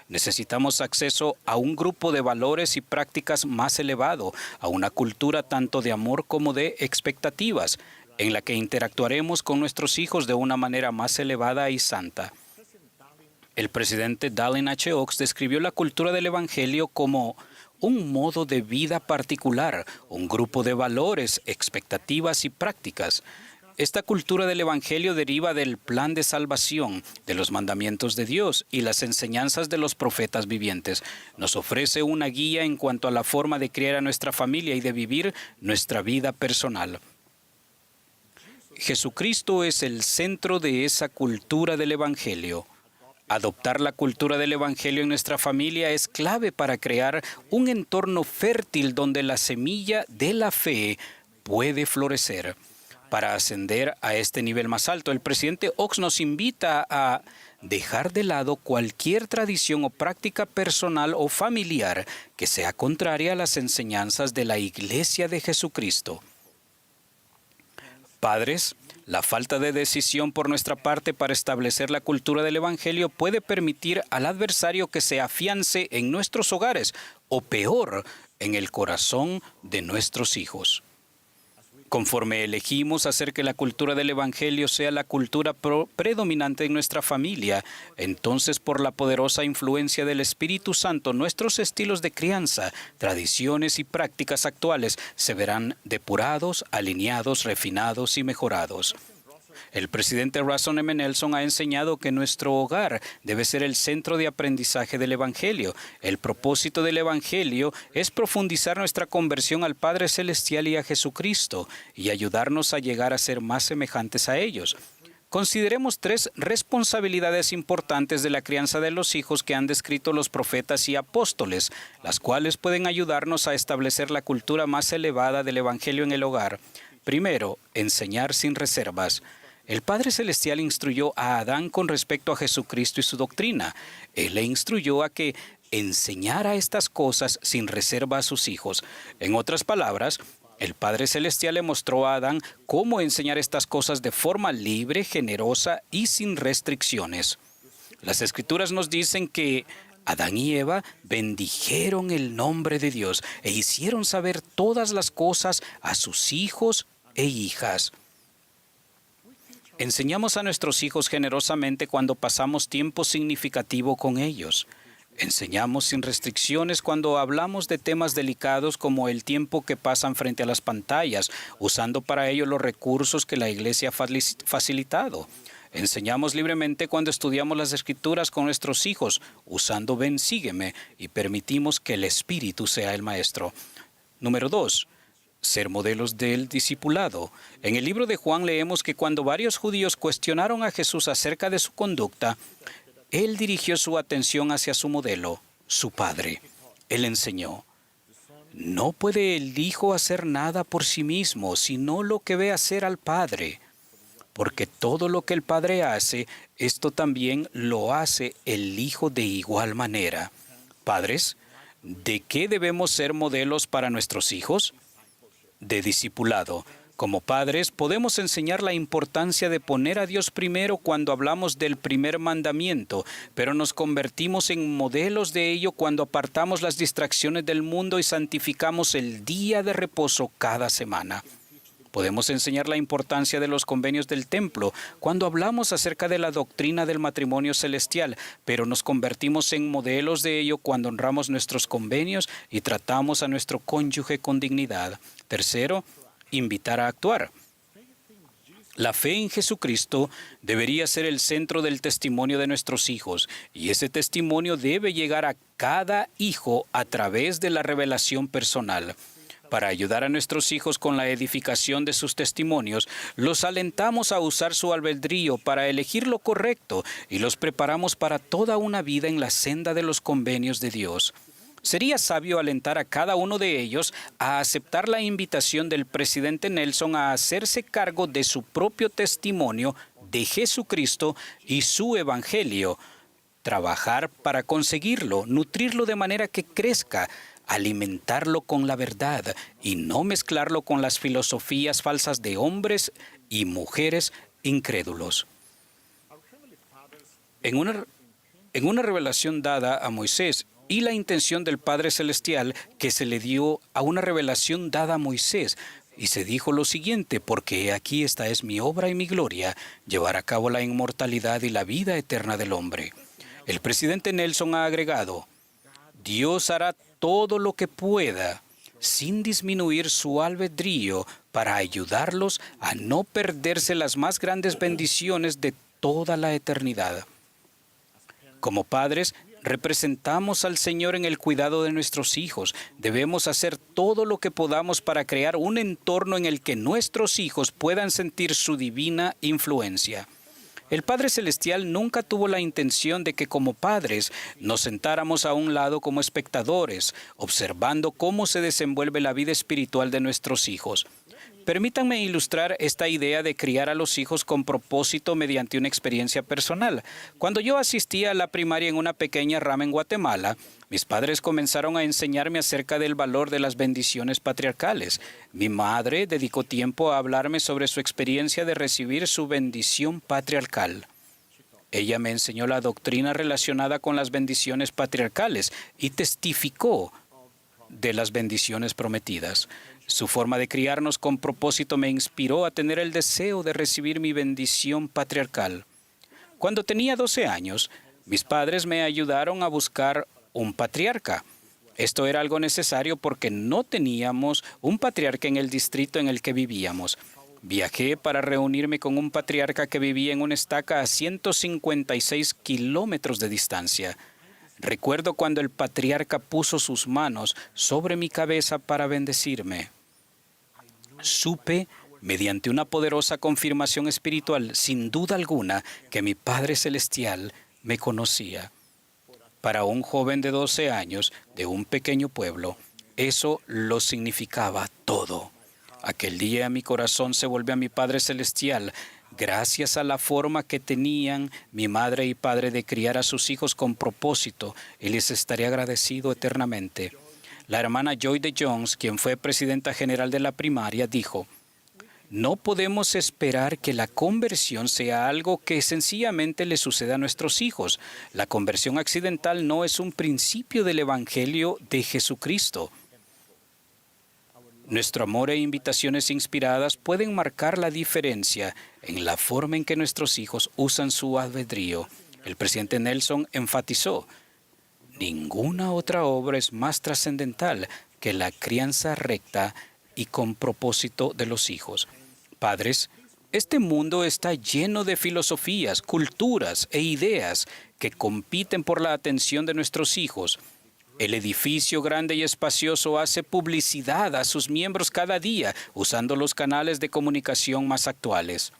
Necesitamos acceso a un grupo de valores y prácticas más elevado, a una cultura tanto de amor como de expectativas, en la que interactuaremos con nuestros hijos de una manera más elevada y santa". El presidente Dallin H. Oaks describió la cultura del Evangelio como un modo de vida particular, un grupo de valores, expectativas y prácticas. Esta cultura del Evangelio deriva del plan de salvación, de los mandamientos de Dios y las enseñanzas de los profetas vivientes. Nos ofrece una guía en cuanto a la forma de criar a nuestra familia y de vivir nuestra vida personal. Jesucristo es el centro de esa cultura del Evangelio. Adoptar la cultura del Evangelio en nuestra familia es clave para crear un entorno fértil donde la semilla de la fe puede florecer. Para ascender a este nivel más alto, el presidente Oaks nos invita a dejar de lado cualquier tradición o práctica personal o familiar que sea contraria a las enseñanzas de la Iglesia de Jesucristo. Padres, la falta de decisión por nuestra parte para establecer la cultura del Evangelio puede permitir al adversario que se afiance en nuestros hogares, o peor, en el corazón de nuestros hijos. Conforme elegimos hacer que la cultura del Evangelio sea la cultura predominante en nuestra familia, entonces por la poderosa influencia del Espíritu Santo, nuestros estilos de crianza, tradiciones y prácticas actuales se verán depurados, alineados, refinados y mejorados. El presidente Russell M. Nelson ha enseñado que nuestro hogar debe ser el centro de aprendizaje del Evangelio. El propósito del Evangelio es profundizar nuestra conversión al Padre Celestial y a Jesucristo y ayudarnos a llegar a ser más semejantes a ellos. Consideremos 3 responsabilidades importantes de la crianza de los hijos que han descrito los profetas y apóstoles, las cuales pueden ayudarnos a establecer la cultura más elevada del Evangelio en el hogar. Primero, enseñar sin reservas. El Padre Celestial instruyó a Adán con respecto a Jesucristo y su doctrina. Él le instruyó a que enseñara estas cosas sin reserva a sus hijos. En otras palabras, el Padre Celestial le mostró a Adán cómo enseñar estas cosas de forma libre, generosa y sin restricciones. Las Escrituras nos dicen que Adán y Eva bendijeron el nombre de Dios e hicieron saber todas las cosas a sus hijos e hijas. Enseñamos a nuestros hijos generosamente cuando pasamos tiempo significativo con ellos. Enseñamos sin restricciones cuando hablamos de temas delicados como el tiempo que pasan frente a las pantallas, usando para ello los recursos que la Iglesia ha facilitado. Enseñamos libremente cuando estudiamos las Escrituras con nuestros hijos, usando Ven, sígueme, y permitimos que el Espíritu sea el maestro. Número 2. Ser modelos del discipulado. En el libro de Juan leemos que cuando varios judíos cuestionaron a Jesús acerca de su conducta, Él dirigió su atención hacia su modelo, su Padre. Él enseñó: "No puede el Hijo hacer nada por sí mismo, sino lo que ve hacer al Padre. Porque todo lo que el Padre hace, esto también lo hace el Hijo de igual manera". Padres, ¿de qué debemos ser modelos para nuestros hijos? De discipulado. Como padres, podemos enseñar la importancia de poner a Dios primero cuando hablamos del primer mandamiento, pero nos convertimos en modelos de ello cuando apartamos las distracciones del mundo y santificamos el día de reposo cada semana. Podemos enseñar la importancia de los convenios del templo cuando hablamos acerca de la doctrina del matrimonio celestial, pero nos convertimos en modelos de ello cuando honramos nuestros convenios y tratamos a nuestro cónyuge con dignidad. Tercero, invitar a actuar. La fe en Jesucristo debería ser el centro del testimonio de nuestros hijos, y ese testimonio debe llegar a cada hijo a través de la revelación personal. Para ayudar a nuestros hijos con la edificación de sus testimonios, los alentamos a usar su albedrío para elegir lo correcto y los preparamos para toda una vida en la senda de los convenios de Dios. Sería sabio alentar a cada uno de ellos a aceptar la invitación del presidente Nelson a hacerse cargo de su propio testimonio de Jesucristo y su evangelio. Trabajar para conseguirlo, nutrirlo de manera que crezca, alimentarlo con la verdad y no mezclarlo con las filosofías falsas de hombres y mujeres incrédulos. En una revelación dada a Moisés y la intención del Padre Celestial que se le dio a una revelación dada a Moisés, y se dijo lo siguiente: porque he aquí esta es mi obra y mi gloria, llevar a cabo la inmortalidad y la vida eterna del hombre. El presidente Nelson ha agregado: Dios hará todo lo que pueda, sin disminuir su albedrío, para ayudarlos a no perderse las más grandes bendiciones de toda la eternidad. Como padres, representamos al Señor en el cuidado de nuestros hijos. Debemos hacer todo lo que podamos para crear un entorno en el que nuestros hijos puedan sentir su divina influencia. El Padre Celestial nunca tuvo la intención de que como padres nos sentáramos a un lado como espectadores, observando cómo se desenvuelve la vida espiritual de nuestros hijos. Permítanme ilustrar esta idea de criar a los hijos con propósito mediante una experiencia personal. Cuando yo asistía a la primaria en una pequeña rama en Guatemala, mis padres comenzaron a enseñarme acerca del valor de las bendiciones patriarcales. Mi madre dedicó tiempo a hablarme sobre su experiencia de recibir su bendición patriarcal. Ella me enseñó la doctrina relacionada con las bendiciones patriarcales y testificó de las bendiciones prometidas. Su forma de criarnos con propósito me inspiró a tener el deseo de recibir mi bendición patriarcal. Cuando tenía 12 años, mis padres me ayudaron a buscar un patriarca. Esto era algo necesario porque no teníamos un patriarca en el distrito en el que vivíamos. Viajé para reunirme con un patriarca que vivía en una estaca a 156 kilómetros de distancia. Recuerdo cuando el patriarca puso sus manos sobre mi cabeza para bendecirme. Supe, mediante una poderosa confirmación espiritual, sin duda alguna, que mi Padre Celestial me conocía. Para un joven de 12 años, de un pequeño pueblo, eso lo significaba todo. Aquel día mi corazón se volvió a mi Padre Celestial, gracias a la forma que tenían mi madre y padre de criar a sus hijos con propósito, y les estaré agradecido eternamente. La hermana Joy de Jones, quien fue presidenta general de la primaria, dijo: no podemos esperar que la conversión sea algo que sencillamente le suceda a nuestros hijos. La conversión accidental no es un principio del Evangelio de Jesucristo. Nuestro amor e invitaciones inspiradas pueden marcar la diferencia en la forma en que nuestros hijos usan su albedrío. El presidente Nelson enfatizó: ninguna otra obra es más trascendental que la crianza recta y con propósito de los hijos. Padres, este mundo está lleno de filosofías, culturas e ideas que compiten por la atención de nuestros hijos. El edificio grande y espacioso hace publicidad a sus miembros cada día usando los canales de comunicación más actuales.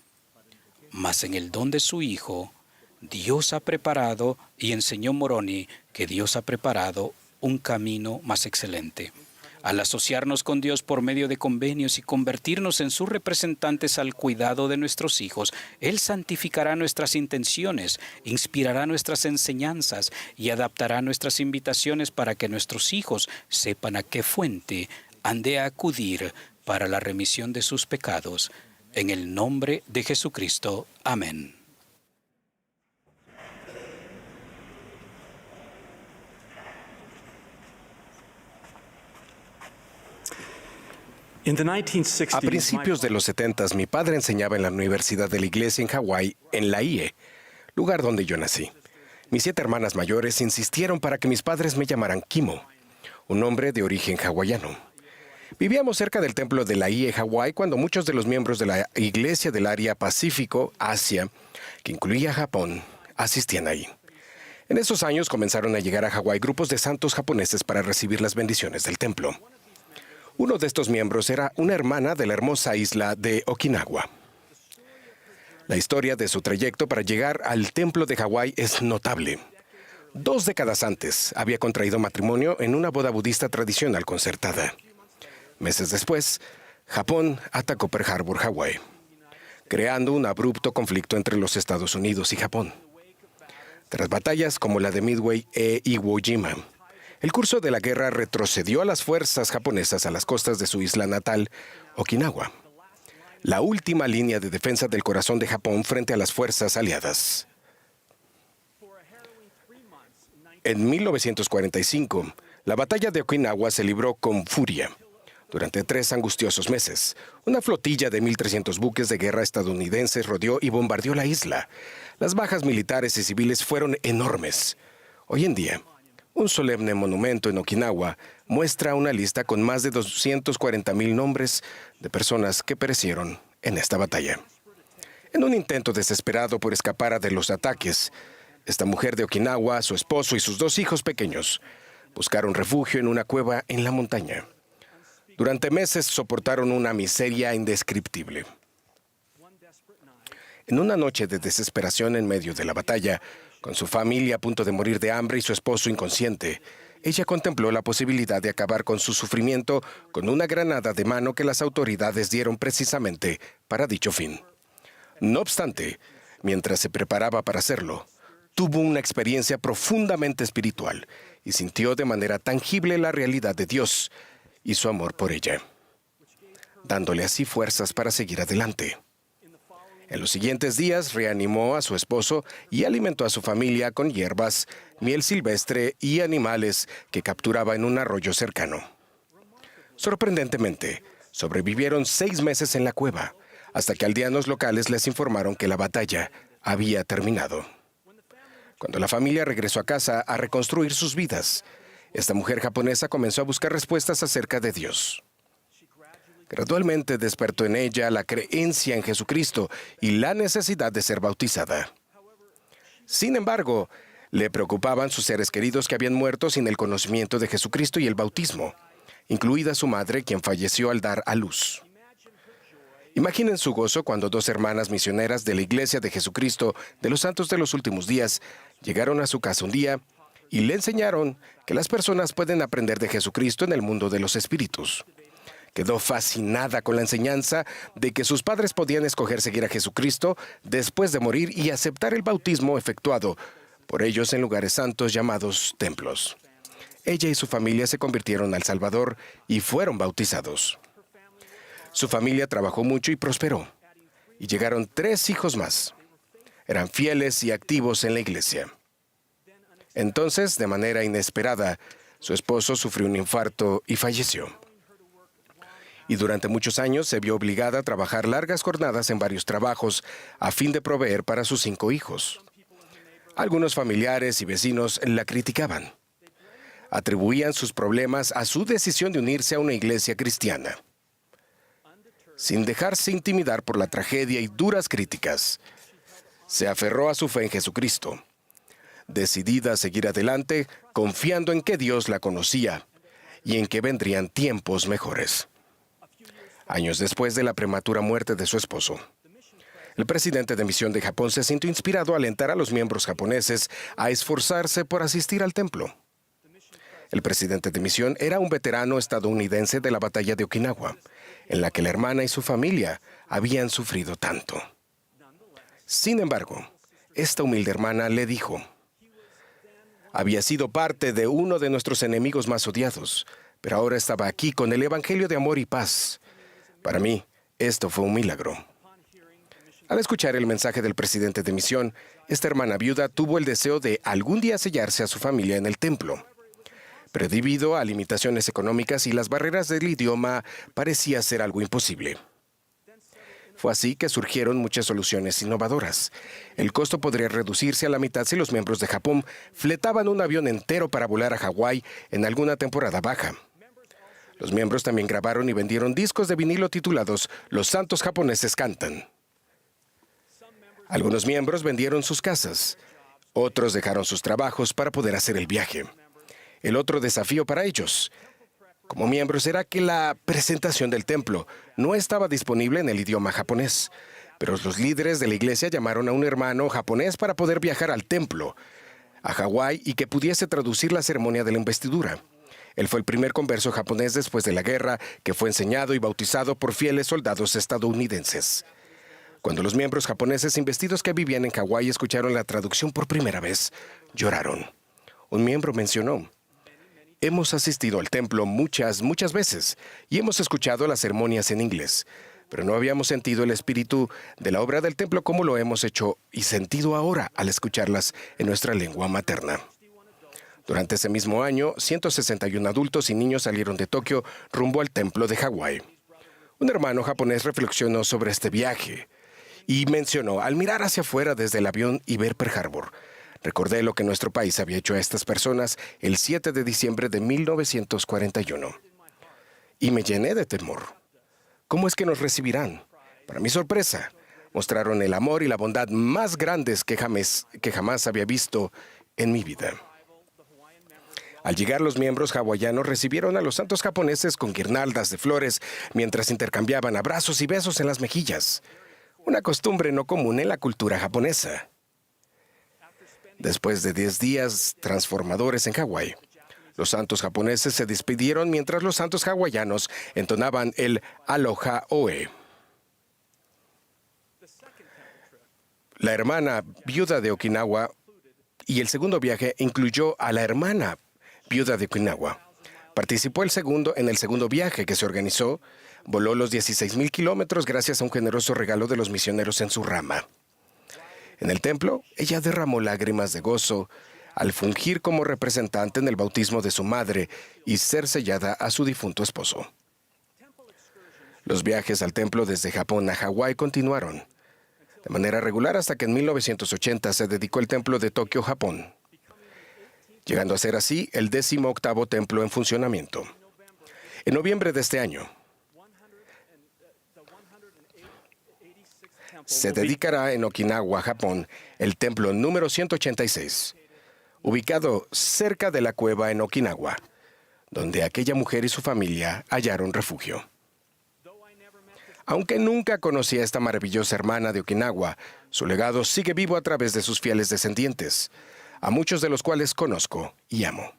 Mas en el don de su Hijo, Dios ha preparado, y enseñó Moroni, que Dios ha preparado un camino más excelente. Al asociarnos con Dios por medio de convenios y convertirnos en sus representantes al cuidado de nuestros hijos, Él santificará nuestras intenciones, inspirará nuestras enseñanzas y adaptará nuestras invitaciones para que nuestros hijos sepan a qué fuente han de acudir para la remisión de sus pecados. En el nombre de Jesucristo. Amén. A A principios de los 70, mi padre enseñaba en la Universidad de la Iglesia en Hawái, en la IE, lugar donde yo nací. Mis 7 hermanas mayores insistieron para que mis padres me llamaran Kimo, un nombre de origen hawaiano. Vivíamos cerca del templo de la IE Hawái cuando muchos de los miembros de la iglesia del área Pacífico, Asia, que incluía Japón, asistían ahí. En esos años comenzaron a llegar a Hawái grupos de santos japoneses para recibir las bendiciones del templo. Uno de estos miembros era una hermana de la hermosa isla de Okinawa. La historia de su trayecto para llegar al templo de Hawái es notable. 2 décadas antes había contraído matrimonio en una boda budista tradicional concertada. Meses después, Japón atacó Pearl Harbor, Hawái, creando un abrupto conflicto entre los Estados Unidos y Japón. Tras batallas como la de Midway e Iwo Jima, el curso de la guerra retrocedió a las fuerzas japonesas a las costas de su isla natal, Okinawa, la última línea de defensa del corazón de Japón frente a las fuerzas aliadas. En 1945, la batalla de Okinawa se libró con furia. Durante 3 angustiosos meses, una flotilla de 1.300 buques de guerra estadounidenses rodeó y bombardeó la isla. Las bajas militares y civiles fueron enormes. Hoy en día, un solemne monumento en Okinawa muestra una lista con más de 240,000 nombres de personas que perecieron en esta batalla. En un intento desesperado por escapar de los ataques, esta mujer de Okinawa, su esposo y sus 2 hijos pequeños buscaron refugio en una cueva en la montaña. Durante meses soportaron una miseria indescriptible. En una noche de desesperación en medio de la batalla, con su familia a punto de morir de hambre y su esposo inconsciente, ella contempló la posibilidad de acabar con su sufrimiento con una granada de mano que las autoridades dieron precisamente para dicho fin. No obstante, mientras se preparaba para hacerlo, tuvo una experiencia profundamente espiritual y sintió de manera tangible la realidad de Dios y su amor por ella, dándole así fuerzas para seguir adelante. En los siguientes días reanimó a su esposo y alimentó a su familia con hierbas, miel silvestre y animales que capturaba en un arroyo cercano. Sorprendentemente, sobrevivieron 6 meses en la cueva, hasta que aldeanos locales les informaron que la batalla había terminado. Cuando la familia regresó a casa a reconstruir sus vidas, esta mujer japonesa comenzó a buscar respuestas acerca de Dios. Gradualmente despertó en ella la creencia en Jesucristo y la necesidad de ser bautizada. Sin embargo, le preocupaban sus seres queridos que habían muerto sin el conocimiento de Jesucristo y el bautismo, incluida su madre, quien falleció al dar a luz. Imaginen su gozo cuando 2 hermanas misioneras de la Iglesia de Jesucristo de los Santos de los Últimos Días llegaron a su casa un día y le enseñaron que las personas pueden aprender de Jesucristo en el mundo de los espíritus. Quedó fascinada con la enseñanza de que sus padres podían escoger seguir a Jesucristo después de morir y aceptar el bautismo efectuado por ellos en lugares santos llamados templos. Ella y su familia se convirtieron al Salvador y fueron bautizados. Su familia trabajó mucho y prosperó, y llegaron 3 hijos más. Eran fieles y activos en la iglesia. Entonces, de manera inesperada, su esposo sufrió un infarto y falleció. Y durante muchos años se vio obligada a trabajar largas jornadas en varios trabajos a fin de proveer para sus 5 hijos. Algunos familiares y vecinos la criticaban. Atribuían sus problemas a su decisión de unirse a una iglesia cristiana. Sin dejarse intimidar por la tragedia y duras críticas, se aferró a su fe en Jesucristo, decidida a seguir adelante, confiando en que Dios la conocía y en que vendrían tiempos mejores. Años después de la prematura muerte de su esposo, el presidente de misión de Japón se sintió inspirado a alentar a los miembros japoneses a esforzarse por asistir al templo. El presidente de misión era un veterano estadounidense de la batalla de Okinawa, en la que la hermana y su familia habían sufrido tanto. Sin embargo, esta humilde hermana le dijo: había sido parte de uno de nuestros enemigos más odiados, pero ahora estaba aquí con el evangelio de amor y paz. Para mí, esto fue un milagro. Al escuchar el mensaje del presidente de misión, esta hermana viuda tuvo el deseo de algún día sellarse a su familia en el templo. pero debido a limitaciones económicas y las barreras del idioma parecía ser algo imposible. Fue así que surgieron muchas soluciones innovadoras. El costo podría reducirse a la mitad si los miembros de Japón fletaban un avión entero para volar a Hawái en alguna temporada baja. Los miembros también grabaron y vendieron discos de vinilo titulados Los Santos Japoneses Cantan. Algunos miembros vendieron sus casas. Otros dejaron sus trabajos para poder hacer el viaje. El otro desafío para ellos, como miembros, era que la presentación del templo no estaba disponible en el idioma japonés, pero los líderes de la iglesia llamaron a un hermano japonés para poder viajar al templo, a Hawái, y que pudiese traducir la ceremonia de la investidura. Él fue el primer converso japonés después de la guerra que fue enseñado y bautizado por fieles soldados estadounidenses. Cuando los miembros japoneses investidos que vivían en Hawái escucharon la traducción por primera vez, lloraron. Un miembro mencionó: hemos asistido al templo muchas veces y hemos escuchado las ceremonias en inglés, pero no habíamos sentido el espíritu de la obra del templo como lo hemos hecho y sentido ahora al escucharlas en nuestra lengua materna. Durante ese mismo año, 161 adultos y niños salieron de Tokio rumbo al templo de Hawái. Un hermano japonés reflexionó sobre este viaje y mencionó: al mirar hacia afuera desde el avión y ver Pearl Harbor, recordé lo que nuestro país había hecho a estas personas el 7 de diciembre de 1941. Y me llené de temor. ¿Cómo es que nos recibirán? Para mi sorpresa, mostraron el amor y la bondad más grandes que jamás había visto en mi vida. Al llegar, los miembros hawaianos recibieron a los santos japoneses con guirnaldas de flores mientras intercambiaban abrazos y besos en las mejillas, una costumbre no común en la cultura japonesa. Después de 10 días transformadores en Hawái, los santos japoneses se despidieron mientras los santos hawaianos entonaban el Aloha Oe. La hermana viuda de Okinawa y el segundo viaje incluyó a la hermana viuda de Okinawa. Participó en el segundo viaje que se organizó, voló los 16,000 kilómetros gracias a un generoso regalo de los misioneros en su rama. En el templo, ella derramó lágrimas de gozo al fungir como representante en el bautismo de su madre y ser sellada a su difunto esposo. Los viajes al templo desde Japón a Hawái continuaron de manera regular hasta que en 1980 se dedicó el templo de Tokio, Japón, llegando a ser así el 18º templo en funcionamiento. En noviembre de este año, se dedicará en Okinawa, Japón, el templo número 186, ubicado cerca de la cueva en Okinawa, donde aquella mujer y su familia hallaron refugio. Aunque nunca conocí a esta maravillosa hermana de Okinawa, su legado sigue vivo a través de sus fieles descendientes, a muchos de los cuales conozco y amo.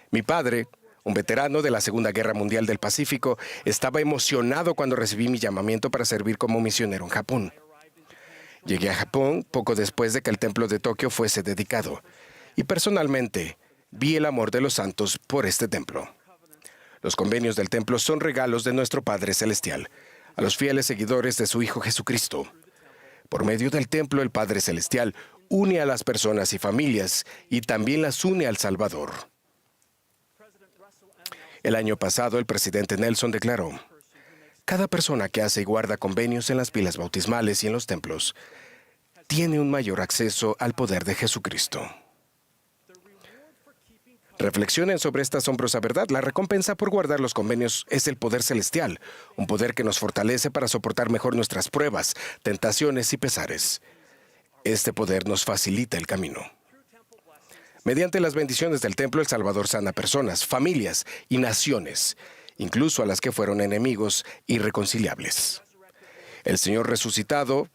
Mi padre, un veterano de la Segunda Guerra Mundial del Pacífico, estaba emocionado cuando recibí mi llamamiento para servir como misionero en Japón. Llegué a Japón poco después de que el templo de Tokio fuese dedicado, y personalmente vi el amor de los santos por este templo. Los convenios del templo son regalos de nuestro Padre Celestial a los fieles seguidores de su Hijo Jesucristo. Por medio del templo, el Padre Celestial une a las personas y familias y también las une al Salvador. El año pasado, el presidente Nelson declaró: cada persona que hace y guarda convenios en las pilas bautismales y en los templos tiene un mayor acceso al poder de Jesucristo. Reflexionen sobre esta asombrosa verdad. La recompensa por guardar los convenios es el poder celestial, un poder que nos fortalece para soportar mejor nuestras pruebas, tentaciones y pesares. Este poder nos facilita el camino. Mediante las bendiciones del templo, el Salvador sana personas, familias y naciones, incluso a las que fueron enemigos irreconciliables. El Señor resucitado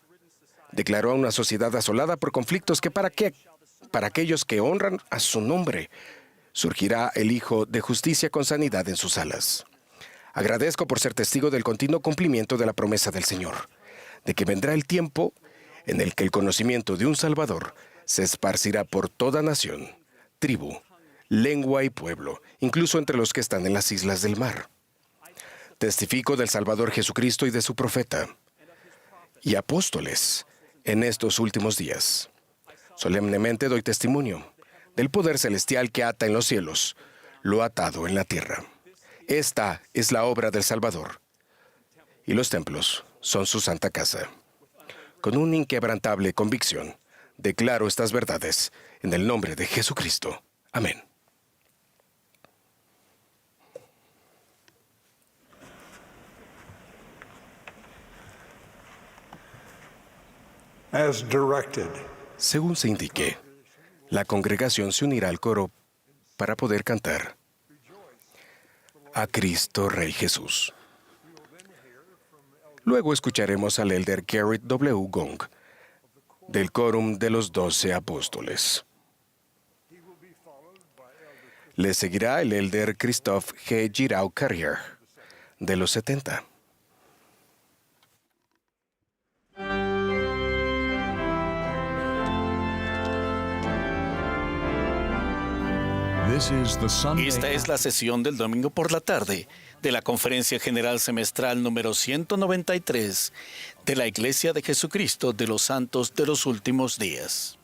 declaró a una sociedad asolada por conflictos que para aquellos que honran a su nombre, surgirá el Hijo de Justicia con sanidad en sus alas. Agradezco por ser testigo del continuo cumplimiento de la promesa del Señor, de que vendrá el tiempo en el que el conocimiento de un Salvador se esparcirá por toda nación, tribu, lengua y pueblo, incluso entre los que están en las islas del mar. Testifico del Salvador Jesucristo y de su profeta y apóstoles en estos últimos días. Solemnemente doy testimonio del poder celestial que ata en los cielos lo atado en la tierra. Esta es la obra del Salvador. Y los templos son su santa casa. Con una inquebrantable convicción, declaro estas verdades en el nombre de Jesucristo. Amén. As directed. Según se indique, la congregación se unirá al coro para poder cantar a Cristo Rey Jesús. Luego escucharemos al elder Garrett W. Gong del Quórum de los 12 Apóstoles. Le seguirá el elder Christoph G. Girau Carrier de los 70. Esta es la sesión del domingo por la tarde de la Conferencia General Semestral número 193 de la Iglesia de Jesucristo de los Santos de los Últimos Días.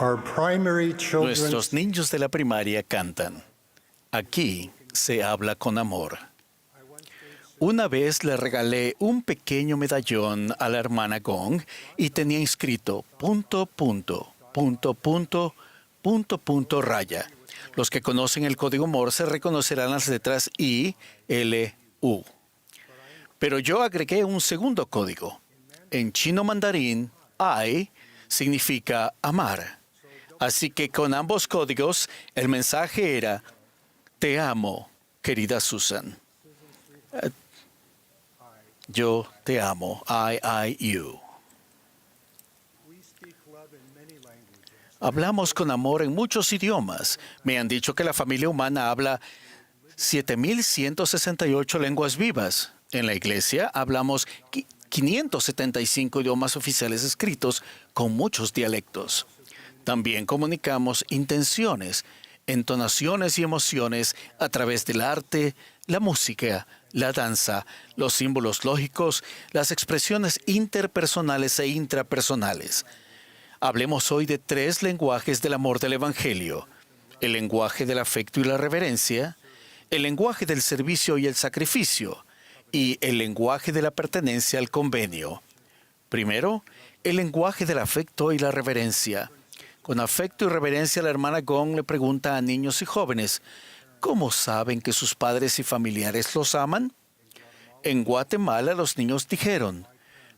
Our primary children. Nuestros niños de la primaria cantan. Aquí se habla con amor. Una vez le regalé un pequeño medallón a la hermana Gong y tenía inscrito ... raya. Los que conocen el código Morse reconocerán las letras I, L, U. Pero yo agregué un segundo código. En chino mandarín, I significa amar. Así que con ambos códigos, el mensaje era: te amo, querida Susan. Yo te amo. I, you. Hablamos con amor en muchos idiomas. Me han dicho que la familia humana habla 7.168 lenguas vivas. En la iglesia hablamos 575 idiomas oficiales escritos con muchos dialectos. También comunicamos intenciones, entonaciones y emociones a través del arte, la música, la danza, los símbolos lógicos, las expresiones interpersonales e intrapersonales. Hablemos hoy de 3 lenguajes del amor del Evangelio: el lenguaje del afecto y la reverencia, el lenguaje del servicio y el sacrificio, y el lenguaje de la pertenencia al convenio. Primero, el lenguaje del afecto y la reverencia. Con afecto y reverencia, la hermana Gong le pregunta a niños y jóvenes, ¿cómo saben que sus padres y familiares los aman? En Guatemala, los niños dijeron,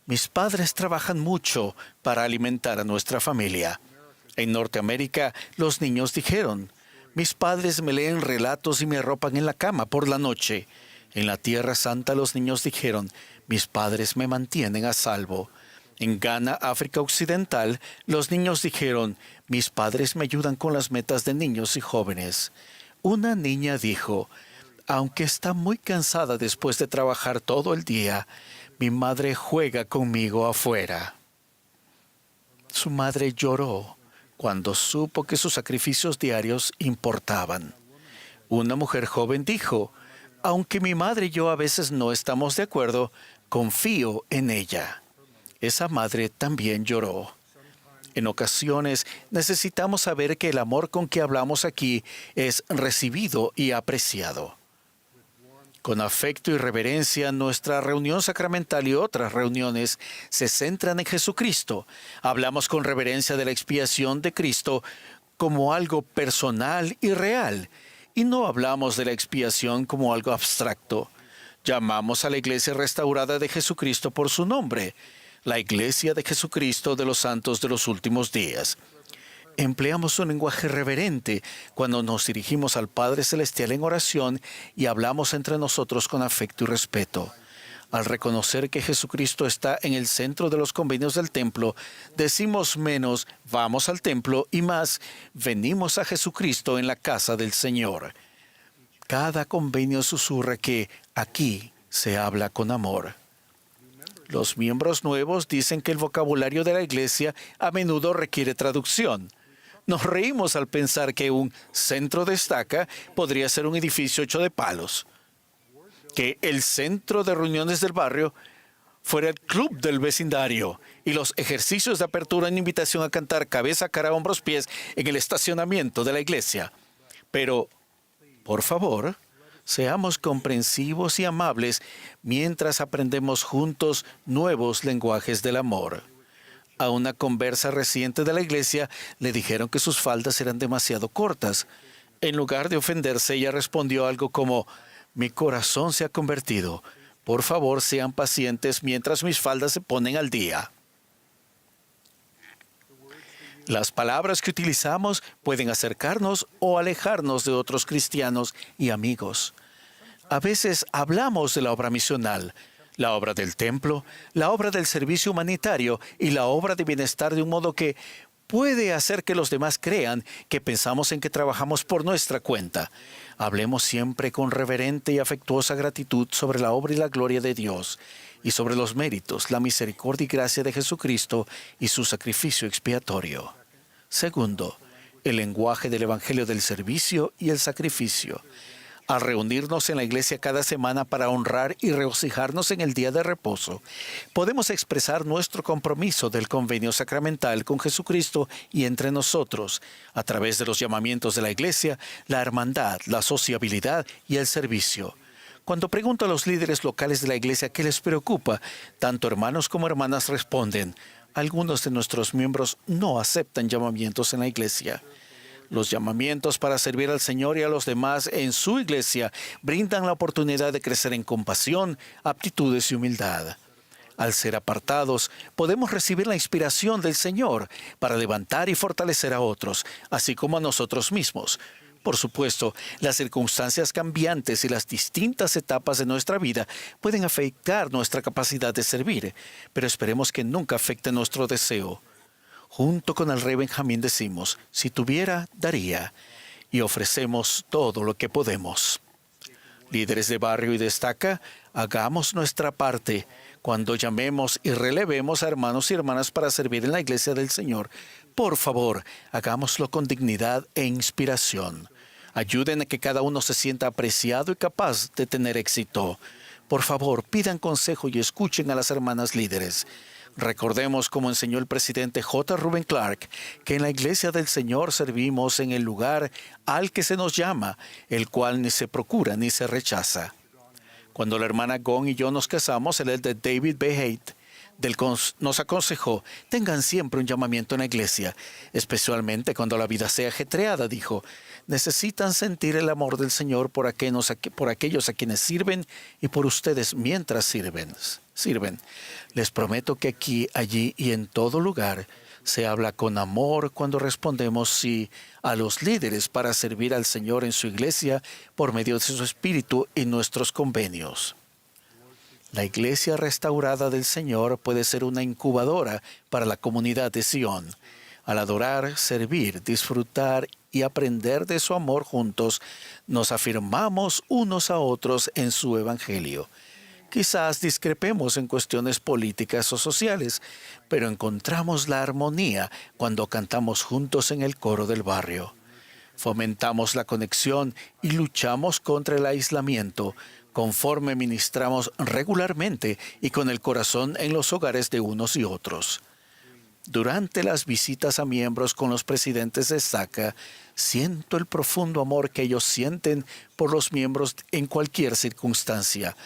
mis padres trabajan mucho para alimentar a nuestra familia. En Norteamérica, los niños dijeron, mis padres me leen relatos y me arropan en la cama por la noche. En la Tierra Santa, los niños dijeron, mis padres me mantienen a salvo. En Ghana, África Occidental, los niños dijeron, mis padres me ayudan con las metas de niños y jóvenes. Una niña dijo, aunque está muy cansada después de trabajar todo el día, mi madre juega conmigo afuera. Su madre lloró cuando supo que sus sacrificios diarios importaban. Una mujer joven dijo, aunque mi madre y yo a veces no estamos de acuerdo, confío en ella. Esa madre también lloró. En ocasiones necesitamos saber que el amor con que hablamos aquí es recibido y apreciado. Con afecto y reverencia, nuestra reunión sacramental y otras reuniones se centran en Jesucristo. Hablamos con reverencia de la expiación de Cristo como algo personal y real, y no hablamos de la expiación como algo abstracto. Llamamos a la Iglesia restaurada de Jesucristo por su nombre, la Iglesia de Jesucristo de los Santos de los Últimos Días. Empleamos un lenguaje reverente cuando nos dirigimos al Padre Celestial en oración y hablamos entre nosotros con afecto y respeto. Al reconocer que Jesucristo está en el centro de los convenios del templo, decimos menos, vamos al templo, y más, venimos a Jesucristo en la casa del Señor. Cada convenio susurra que aquí se habla con amor. Los miembros nuevos dicen que el vocabulario de la Iglesia a menudo requiere traducción. Nos reímos al pensar que un centro de estaca podría ser un edificio hecho de palos. Que el centro de reuniones del barrio fuera el club del vecindario y los ejercicios de apertura en invitación a cantar cabeza, cara, hombros, pies en el estacionamiento de la iglesia. Pero, por favor, seamos comprensivos y amables mientras aprendemos juntos nuevos lenguajes del amor. A una conversa reciente de la iglesia le dijeron que sus faldas eran demasiado cortas. En lugar de ofenderse, ella respondió algo como, mi corazón se ha convertido. Por favor, sean pacientes mientras mis faldas se ponen al día. Las palabras que utilizamos pueden acercarnos o alejarnos de otros cristianos y amigos. A veces hablamos de la obra misional, la obra del templo, la obra del servicio humanitario y la obra de bienestar de un modo que puede hacer que los demás crean que pensamos en que trabajamos por nuestra cuenta. Hablemos siempre con reverente y afectuosa gratitud sobre la obra y la gloria de Dios y sobre los méritos, la misericordia y gracia de Jesucristo y su sacrificio expiatorio. Segundo, el lenguaje del Evangelio del servicio y el sacrificio. Al reunirnos en la iglesia cada semana para honrar y regocijarnos en el día de reposo, podemos expresar nuestro compromiso del convenio sacramental con Jesucristo y entre nosotros, a través de los llamamientos de la iglesia, la hermandad, la sociabilidad y el servicio. Cuando pregunto a los líderes locales de la iglesia qué les preocupa, tanto hermanos como hermanas responden, algunos de nuestros miembros no aceptan llamamientos en la iglesia. Los llamamientos para servir al Señor y a los demás en su iglesia brindan la oportunidad de crecer en compasión, aptitudes y humildad. Al ser apartados, podemos recibir la inspiración del Señor para levantar y fortalecer a otros, así como a nosotros mismos. Por supuesto, las circunstancias cambiantes y las distintas etapas de nuestra vida pueden afectar nuestra capacidad de servir, pero esperemos que nunca afecte nuestro deseo. Junto con el rey Benjamín decimos, si tuviera, daría, y ofrecemos todo lo que podemos. Líderes de barrio y de estaca, hagamos nuestra parte cuando llamemos y relevemos a hermanos y hermanas para servir en la iglesia del Señor. Por favor, hagámoslo con dignidad e inspiración. Ayuden a que cada uno se sienta apreciado y capaz de tener éxito. Por favor, pidan consejo y escuchen a las hermanas líderes. Recordemos, como enseñó el presidente J. Reuben Clark, que en la Iglesia del Señor servimos en el lugar al que se nos llama, el cual ni se procura ni se rechaza. Cuando la hermana Gong y yo nos casamos, el elder David B. Haight nos aconsejó: tengan siempre un llamamiento en la iglesia, especialmente cuando la vida sea ajetreada, dijo. Necesitan sentir el amor del Señor por aquellos a quienes sirven y por ustedes mientras sirven. Les prometo que aquí, allí y en todo lugar se habla con amor cuando respondemos sí a los líderes para servir al Señor en su iglesia por medio de su Espíritu y nuestros convenios. La iglesia restaurada del Señor puede ser una incubadora para la comunidad de Sion. Al adorar, servir, disfrutar y aprender de su amor juntos, nos afirmamos unos a otros en su evangelio. Quizás discrepemos en cuestiones políticas o sociales, pero encontramos la armonía cuando cantamos juntos en el coro del barrio. Fomentamos la conexión y luchamos contra el aislamiento conforme ministramos regularmente y con el corazón en los hogares de unos y otros. Durante las visitas a miembros con los presidentes de SACA, siento el profundo amor que ellos sienten por los miembros en cualquier circunstancia.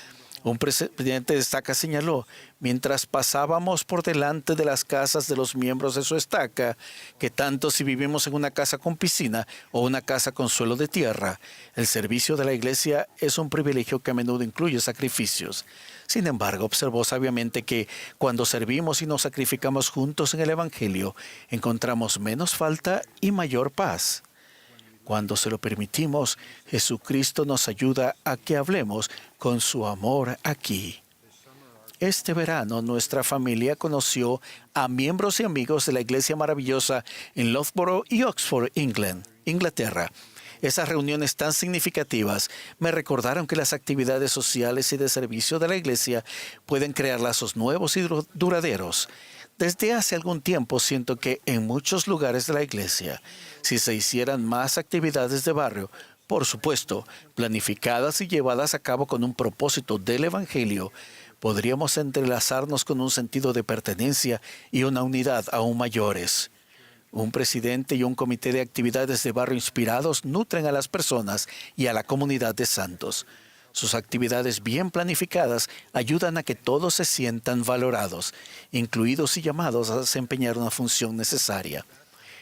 Un presidente de estaca señaló: mientras pasábamos por delante de las casas de los miembros de su estaca, que tanto si vivimos en una casa con piscina o una casa con suelo de tierra, el servicio de la iglesia es un privilegio que a menudo incluye sacrificios. Sin embargo, observó sabiamente que cuando servimos y nos sacrificamos juntos en el Evangelio, encontramos menos falta y mayor paz. Cuando se lo permitimos, Jesucristo nos ayuda a que hablemos con su amor aquí. Este verano, nuestra familia conoció a miembros y amigos de la Iglesia Maravillosa en Loughborough y Oxford, Inglaterra. Esas reuniones tan significativas me recordaron que las actividades sociales y de servicio de la Iglesia pueden crear lazos nuevos y duraderos. Desde hace algún tiempo siento que en muchos lugares de la iglesia, si se hicieran más actividades de barrio, por supuesto, planificadas y llevadas a cabo con un propósito del Evangelio, podríamos entrelazarnos con un sentido de pertenencia y una unidad aún mayores. Un presidente y un comité de actividades de barrio inspirados nutren a las personas y a la comunidad de santos. Sus actividades bien planificadas ayudan a que todos se sientan valorados, incluidos y llamados a desempeñar una función necesaria.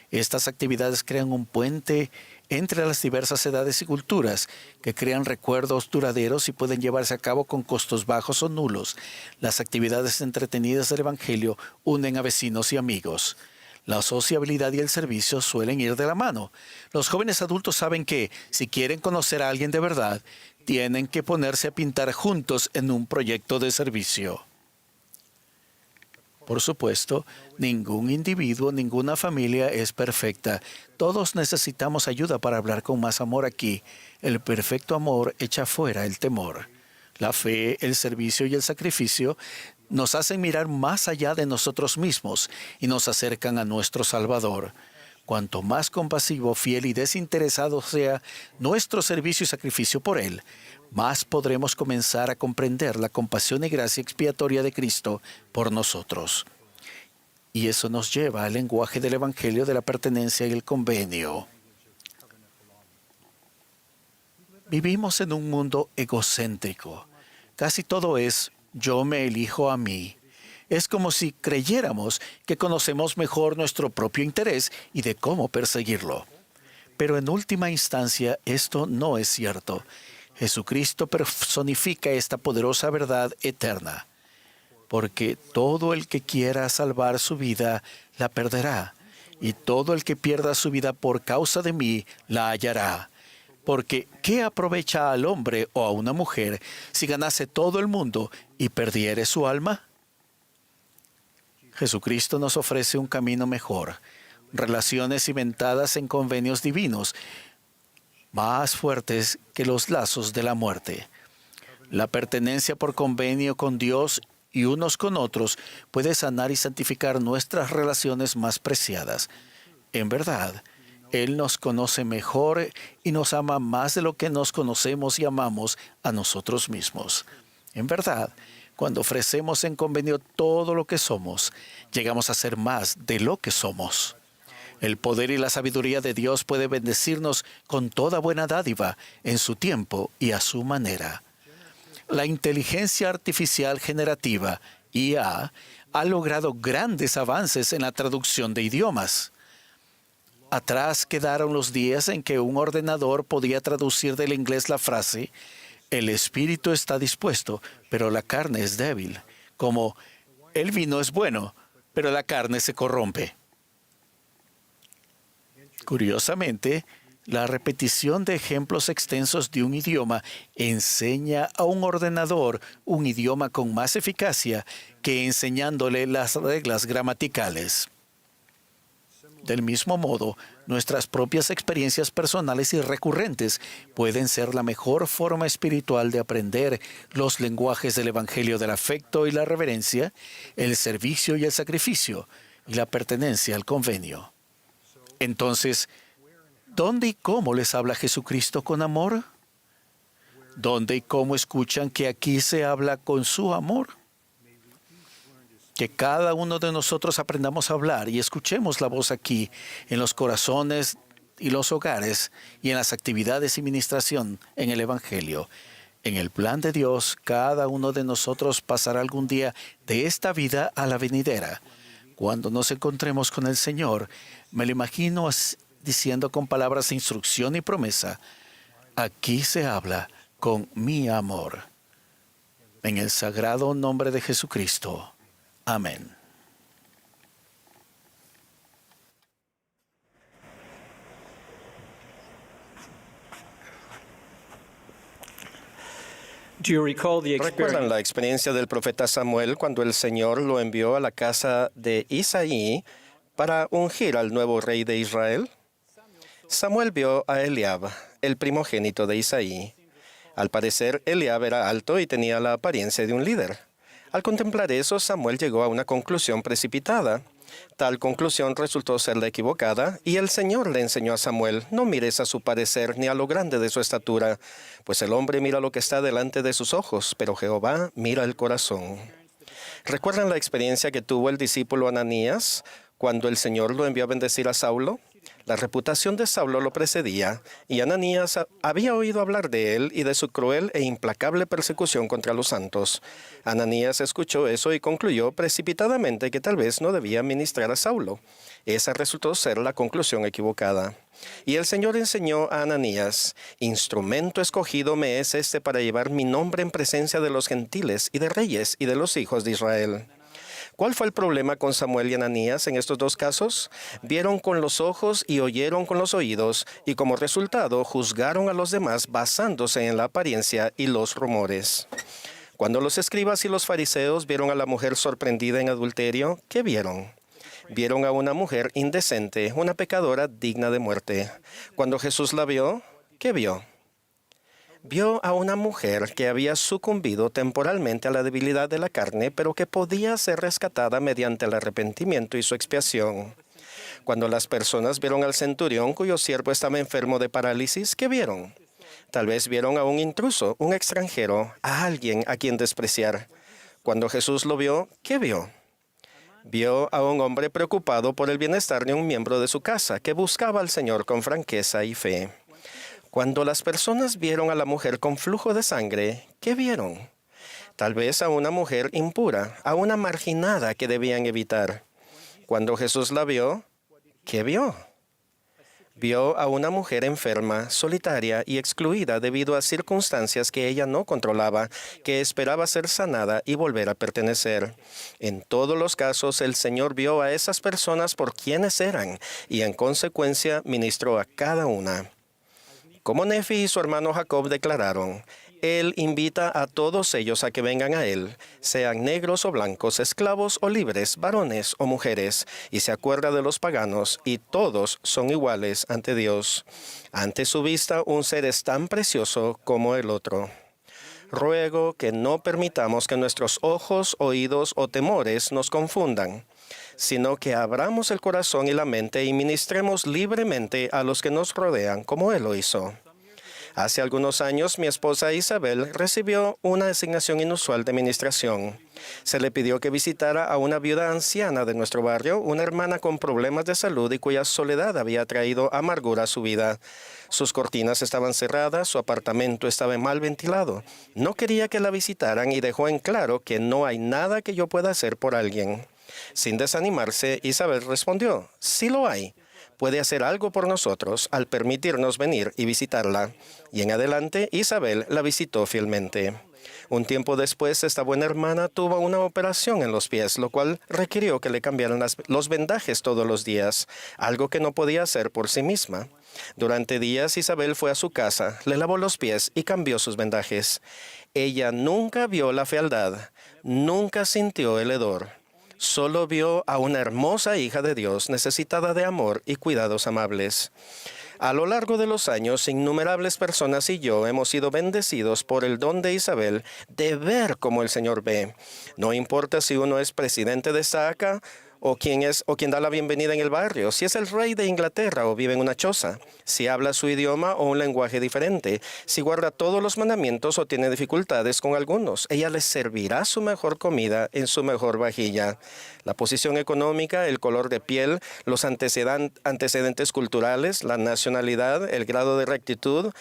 Estas actividades crean un puente entre las diversas edades y culturas, que crean recuerdos duraderos y pueden llevarse a cabo con costos bajos o nulos. Las actividades entretenidas del Evangelio unen a vecinos y amigos. La sociabilidad y el servicio suelen ir de la mano. Los jóvenes adultos saben que, si quieren conocer a alguien de verdad, tienen que ponerse a pintar juntos en un proyecto de servicio. Por supuesto, ningún individuo, ninguna familia es perfecta. Todos necesitamos ayuda para hablar con más amor aquí. El perfecto amor echa fuera el temor. La fe, el servicio y el sacrificio nos hacen mirar más allá de nosotros mismos y nos acercan a nuestro Salvador. Cuanto más compasivo, fiel y desinteresado sea nuestro servicio y sacrificio por Él, más podremos comenzar a comprender la compasión y gracia expiatoria de Cristo por nosotros. Y eso nos lleva al lenguaje del Evangelio de la pertenencia y el convenio. Vivimos en un mundo egocéntrico. Casi todo es yo me elijo a mí. Es como si creyéramos que conocemos mejor nuestro propio interés y de cómo perseguirlo. Pero en última instancia, esto no es cierto. Jesucristo personifica esta poderosa verdad eterna. Porque todo el que quiera salvar su vida, la perderá. Y todo el que pierda su vida por causa de mí, la hallará. Porque, ¿qué aprovecha al hombre o a una mujer si ganase todo el mundo y perdiere su alma? Jesucristo nos ofrece un camino mejor, relaciones cimentadas en convenios divinos, más fuertes que los lazos de la muerte. La pertenencia por convenio con Dios y unos con otros puede sanar y santificar nuestras relaciones más preciadas. En verdad, Él nos conoce mejor y nos ama más de lo que nos conocemos y amamos a nosotros mismos. En verdad, Cuando ofrecemos en convenio todo lo que somos, llegamos a ser más de lo que somos. El poder y la sabiduría de Dios puede bendecirnos con toda buena dádiva en su tiempo y a su manera. La inteligencia artificial generativa, IA, ha logrado grandes avances en la traducción de idiomas. Atrás quedaron los días en que un ordenador podía traducir del inglés la frase «El espíritu está dispuesto, pero la carne es débil», como «El vino es bueno, pero la carne se corrompe». Curiosamente, la repetición de ejemplos extensos de un idioma enseña a un ordenador un idioma con más eficacia que enseñándole las reglas gramaticales. Del mismo modo, nuestras propias experiencias personales y recurrentes pueden ser la mejor forma espiritual de aprender los lenguajes del Evangelio del afecto y la reverencia, el servicio y el sacrificio, y la pertenencia al convenio. Entonces, ¿dónde y cómo les habla Jesucristo con amor? ¿Dónde y cómo escuchan que aquí se habla con su amor? Que cada uno de nosotros aprendamos a hablar y escuchemos la voz aquí, en los corazones y los hogares, y en las actividades y ministración en el Evangelio. En el plan de Dios, cada uno de nosotros pasará algún día de esta vida a la venidera. Cuando nos encontremos con el Señor, me lo imagino diciendo con palabras de instrucción y promesa, aquí se habla con mi amor. En el sagrado nombre de Jesucristo. Amén. ¿Recuerdan la experiencia del profeta Samuel cuando el Señor lo envió a la casa de Isaí para ungir al nuevo rey de Israel? Samuel vio a Eliab, el primogénito de Isaí. Al parecer, Eliab era alto y tenía la apariencia de un líder. Al contemplar eso, Samuel llegó a una conclusión precipitada. Tal conclusión resultó ser la equivocada, y el Señor le enseñó a Samuel, no mires a su parecer ni a lo grande de su estatura, pues el hombre mira lo que está delante de sus ojos, pero Jehová mira el corazón. ¿Recuerdan la experiencia que tuvo el discípulo Ananías cuando el Señor lo envió a bendecir a Saulo? La reputación de Saulo lo precedía, y Ananías había oído hablar de él y de su cruel e implacable persecución contra los santos. Ananías escuchó eso y concluyó precipitadamente que tal vez no debía ministrar a Saulo. Esa resultó ser la conclusión equivocada. Y el Señor enseñó a Ananías, instrumento escogido me es este para llevar mi nombre en presencia de los gentiles y de reyes y de los hijos de Israel. ¿Cuál fue el problema con Samuel y Ananías en estos dos casos? Vieron con los ojos y oyeron con los oídos, y como resultado juzgaron a los demás basándose en la apariencia y los rumores. Cuando los escribas y los fariseos vieron a la mujer sorprendida en adulterio, ¿qué vieron? Vieron a una mujer indecente, una pecadora digna de muerte. Cuando Jesús la vio, ¿qué vio? Vio a una mujer que había sucumbido temporalmente a la debilidad de la carne, pero que podía ser rescatada mediante el arrepentimiento y su expiación. Cuando las personas vieron al centurión cuyo siervo estaba enfermo de parálisis, ¿qué vieron? Tal vez vieron a un intruso, un extranjero, a alguien a quien despreciar. Cuando Jesús lo vio, ¿qué vio? Vio a un hombre preocupado por el bienestar de un miembro de su casa, que buscaba al Señor con franqueza y fe. Cuando las personas vieron a la mujer con flujo de sangre, ¿qué vieron? Tal vez a una mujer impura, a una marginada que debían evitar. Cuando Jesús la vio, ¿qué vio? Vio a una mujer enferma, solitaria y excluida debido a circunstancias que ella no controlaba, que esperaba ser sanada y volver a pertenecer. En todos los casos, el Señor vio a esas personas por quienes eran y en consecuencia ministró a cada una. Como Nefi y su hermano Jacob declararon, Él invita a todos ellos a que vengan a Él, sean negros o blancos, esclavos o libres, varones o mujeres, y se acuerda de los paganos, y todos son iguales ante Dios. Ante su vista, un ser es tan precioso como el otro. Ruego que no permitamos que nuestros ojos, oídos o temores nos confundan, sino que abramos el corazón y la mente y ministremos libremente a los que nos rodean, como Él lo hizo. Hace algunos años, mi esposa Isabel recibió una asignación inusual de administración. Se le pidió que visitara a una viuda anciana de nuestro barrio, una hermana con problemas de salud y cuya soledad había traído amargura a su vida. Sus cortinas estaban cerradas, su apartamento estaba mal ventilado. No quería que la visitaran y dejó en claro que no hay nada que yo pueda hacer por alguien. Sin desanimarse, Isabel respondió, sí lo hay. Puede hacer algo por nosotros al permitirnos venir y visitarla. Y en adelante, Isabel la visitó fielmente. Un tiempo después, esta buena hermana tuvo una operación en los pies, lo cual requirió que le cambiaran los vendajes todos los días, algo que no podía hacer por sí misma. Durante días, Isabel fue a su casa, le lavó los pies y cambió sus vendajes. Ella nunca vio la fealdad, nunca sintió el hedor. Solo vio a una hermosa hija de Dios necesitada de amor y cuidados amables. A lo largo de los años, innumerables personas y yo hemos sido bendecidos por el don de Isabel de ver como el Señor ve. No importa si uno es presidente de Saca o quien da la bienvenida en el barrio, si es el rey de Inglaterra o vive en una choza, si habla su idioma o un lenguaje diferente, si guarda todos los mandamientos o tiene dificultades con algunos. Ella les servirá su mejor comida en su mejor vajilla. La posición económica, el color de piel, los antecedentes culturales, la nacionalidad, el grado de rectitud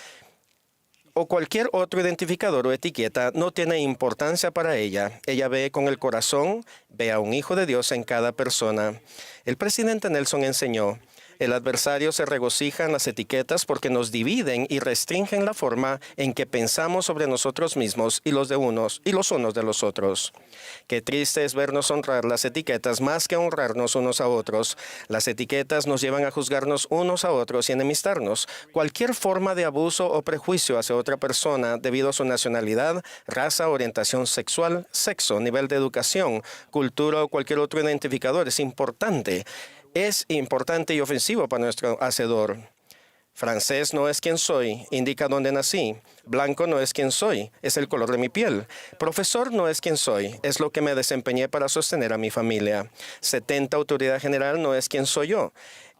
o cualquier otro identificador o etiqueta no tiene importancia para ella. Ella ve con el corazón, ve a un hijo de Dios en cada persona. El presidente Nelson enseñó, el adversario se regocija en las etiquetas porque nos dividen y restringen la forma en que pensamos sobre nosotros mismos y los unos de los otros. Qué triste es vernos honrar las etiquetas más que honrarnos unos a otros. Las etiquetas nos llevan a juzgarnos unos a otros y enemistarnos. Cualquier forma de abuso o prejuicio hacia otra persona debido a su nacionalidad, raza, orientación sexual, sexo, nivel de educación, cultura o cualquier otro identificador es importante. Es importante y ofensivo para nuestro Hacedor. Francés no es quien soy, indica dónde nací. Blanco no es quien soy, es el color de mi piel. Profesor no es quien soy, es lo que me desempeñé para sostener a mi familia. 70 autoridad general no es quien soy yo,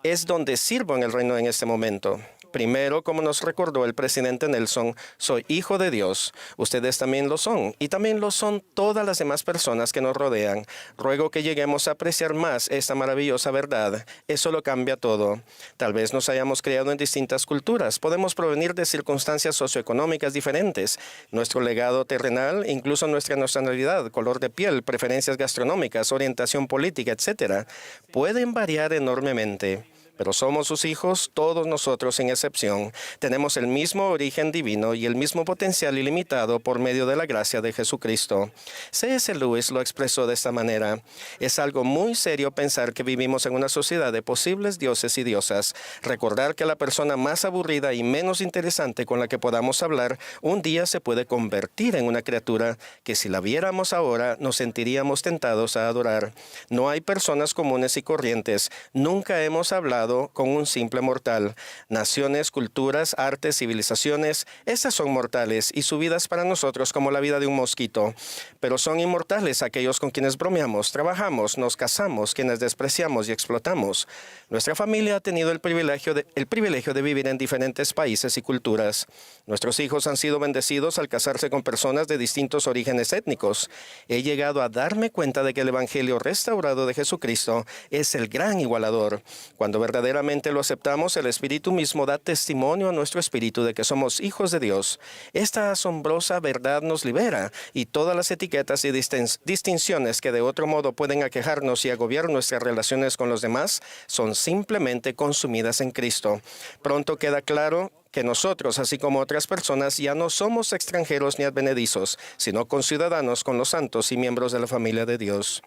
es donde sirvo en el reino en este momento. Primero, como nos recordó el presidente Nelson, soy hijo de Dios. Ustedes también lo son, y también lo son todas las demás personas que nos rodean. Ruego que lleguemos a apreciar más esta maravillosa verdad. Eso lo cambia todo. Tal vez nos hayamos criado en distintas culturas. Podemos provenir de circunstancias socioeconómicas diferentes. Nuestro legado terrenal, incluso nuestra nacionalidad, color de piel, preferencias gastronómicas, orientación política, etc., pueden variar enormemente. Pero somos sus hijos, todos nosotros sin excepción. Tenemos el mismo origen divino y el mismo potencial ilimitado por medio de la gracia de Jesucristo. C.S. Lewis lo expresó de esta manera. Es algo muy serio pensar que vivimos en una sociedad de posibles dioses y diosas. Recordar que la persona más aburrida y menos interesante con la que podamos hablar un día se puede convertir en una criatura que si la viéramos ahora nos sentiríamos tentados a adorar. No hay personas comunes y corrientes. Nunca hemos hablado con un simple mortal. Naciones, culturas, artes, civilizaciones, estas son mortales y su vida es para nosotros como la vida de un mosquito. Pero son inmortales aquellos con quienes bromeamos, trabajamos, nos casamos, quienes despreciamos y explotamos. Nuestra familia ha tenido el privilegio de vivir en diferentes países y culturas. Nuestros hijos han sido bendecidos al casarse con personas de distintos orígenes étnicos. He llegado a darme cuenta de que el Evangelio restaurado de Jesucristo es el gran igualador. Cuando verdaderamente lo aceptamos, el Espíritu mismo da testimonio a nuestro espíritu de que somos hijos de Dios. Esta asombrosa verdad nos libera y todas las etiquetas y distinciones que de otro modo pueden aquejarnos y agobiar nuestras relaciones con los demás son simplemente consumidas en Cristo. Pronto queda claro que nosotros, así como otras personas, ya no somos extranjeros ni advenedizos, sino conciudadanos con los santos y miembros de la familia de Dios.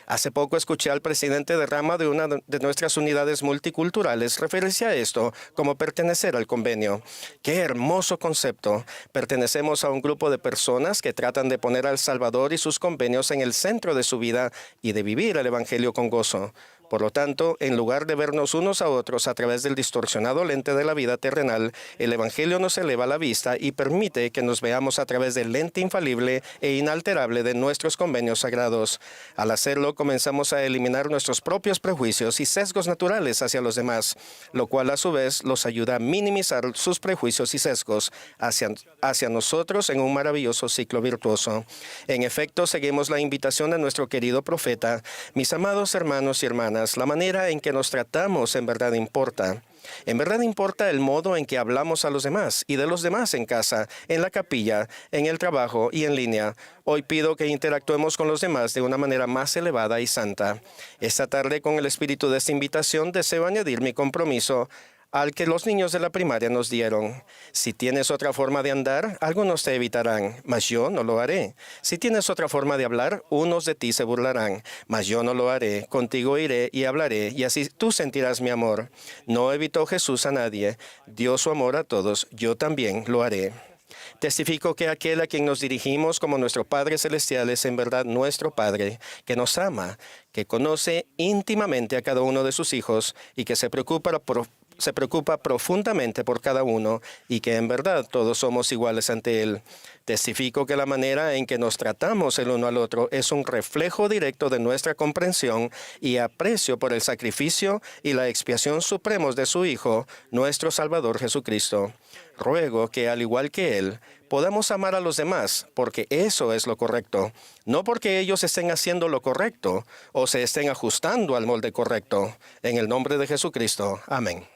Hace poco escuché al presidente de rama de una de nuestras unidades multiculturales referirse a esto como pertenecer al convenio. ¡Qué hermoso concepto! Pertenecemos a un grupo de personas que tratan de poner al Salvador y sus convenios en el centro de su vida y de vivir el Evangelio con gozo. Por lo tanto, en lugar de vernos unos a otros a través del distorsionado lente de la vida terrenal, el Evangelio nos eleva la vista y permite que nos veamos a través del lente infalible e inalterable de nuestros convenios sagrados. Al hacerlo, comenzamos a eliminar nuestros propios prejuicios y sesgos naturales hacia los demás, lo cual a su vez los ayuda a minimizar sus prejuicios y sesgos hacia nosotros en un maravilloso ciclo virtuoso. En efecto, seguimos la invitación de nuestro querido profeta. Mis amados hermanos y hermanas, la manera en que nos tratamos en verdad importa. En verdad importa el modo en que hablamos a los demás y de los demás en casa, en la capilla, en el trabajo y en línea. Hoy pido que interactuemos con los demás de una manera más elevada y santa. Esta tarde, con el espíritu de esta invitación, deseo añadir mi compromiso al que los niños de la primaria nos dieron. Si tienes otra forma de andar, algunos te evitarán, mas yo no lo haré. Si tienes otra forma de hablar, unos de ti se burlarán, mas yo no lo haré. Contigo iré y hablaré, y así tú sentirás mi amor. No evitó Jesús a nadie, dio su amor a todos, yo también lo haré. Testifico que aquel a quien nos dirigimos como nuestro Padre Celestial es en verdad nuestro Padre, que nos ama, que conoce íntimamente a cada uno de sus hijos y que se preocupa profundamente por cada uno y que en verdad todos somos iguales ante Él. Testifico que la manera en que nos tratamos el uno al otro es un reflejo directo de nuestra comprensión y aprecio por el sacrificio y la expiación supremos de su Hijo, nuestro Salvador Jesucristo. Ruego que, al igual que Él, podamos amar a los demás, porque eso es lo correcto, no porque ellos estén haciendo lo correcto o se estén ajustando al molde correcto. En el nombre de Jesucristo. Amén.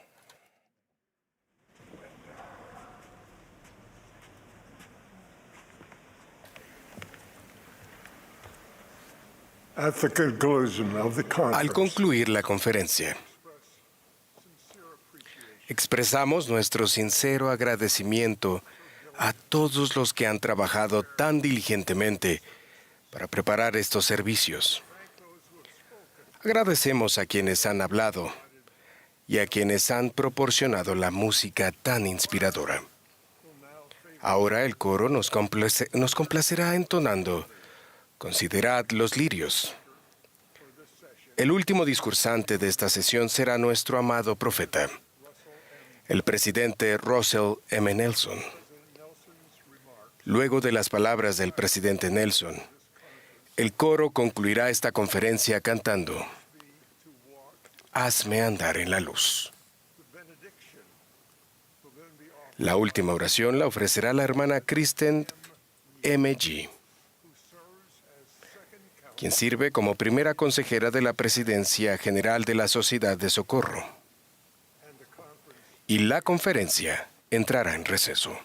At the conclusion of the Al conference, concluir la conferencia, expresamos nuestro sincero agradecimiento a todos los que han trabajado tan diligentemente para preparar estos servicios. Agradecemos a quienes han hablado y a quienes han proporcionado la música tan inspiradora. Ahora el coro nos complacerá entonando "Considerad los lirios". El último discursante de esta sesión será nuestro amado profeta, el presidente Russell M. Nelson. Luego de las palabras del presidente Nelson, el coro concluirá esta conferencia cantando "Hazme andar en la luz". La última oración la ofrecerá la hermana Kristen M.G., quien sirve como primera consejera de la Presidencia General de la Sociedad de Socorro. Y la conferencia entrará en receso.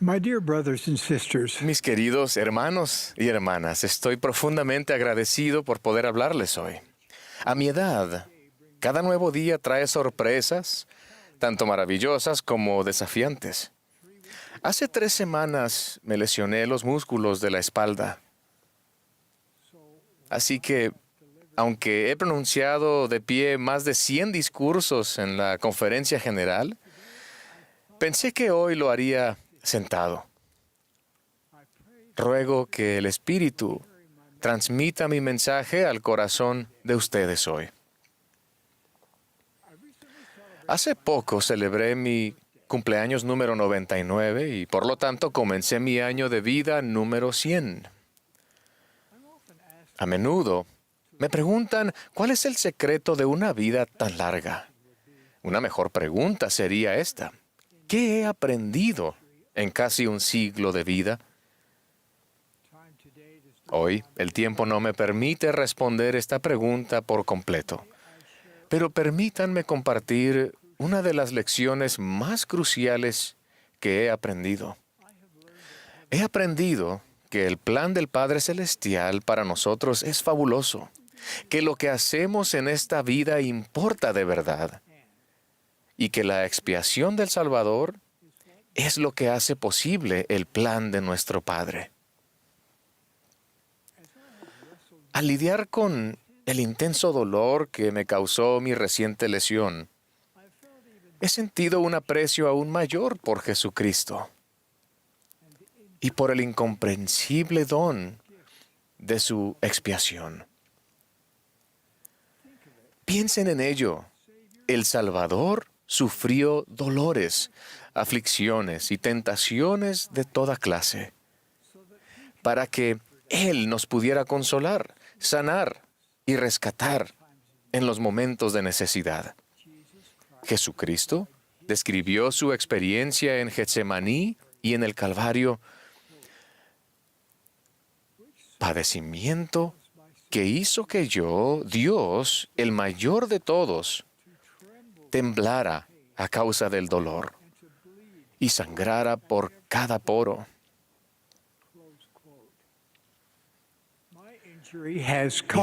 My dear brothers and sisters, Mis queridos hermanos y hermanas, estoy profundamente agradecido por poder hablarles hoy. A mi edad, cada nuevo día trae sorpresas, tanto maravillosas como desafiantes. Hace 3 semanas me lesioné los músculos de la espalda. Así que, aunque he pronunciado de pie más de 100 discursos en la conferencia general, pensé que hoy lo haría sentado. Ruego que el Espíritu transmita mi mensaje al corazón de ustedes hoy. Hace poco celebré mi cumpleaños número 99 y por lo tanto comencé mi año de vida número 100. A menudo me preguntan cuál es el secreto de una vida tan larga. Una mejor pregunta sería esta: ¿qué he aprendido en casi un siglo de vida? Hoy, el tiempo no me permite responder esta pregunta por completo, pero permítanme compartir una de las lecciones más cruciales que he aprendido. He aprendido que el plan del Padre Celestial para nosotros es fabuloso, que lo que hacemos en esta vida importa de verdad, y que la expiación del Salvador es lo que hace posible el plan de nuestro Padre. Al lidiar con el intenso dolor que me causó mi reciente lesión, he sentido un aprecio aún mayor por Jesucristo y por el incomprensible don de su expiación. Piensen en ello. El Salvador sufrió dolores, aflicciones y tentaciones de toda clase para que Él nos pudiera consolar, sanar y rescatar en los momentos de necesidad. Jesucristo describió su experiencia en Getsemaní y en el Calvario: padecimiento que hizo que yo, Dios, el mayor de todos, temblara a causa del dolor y sangrara por cada poro. Mi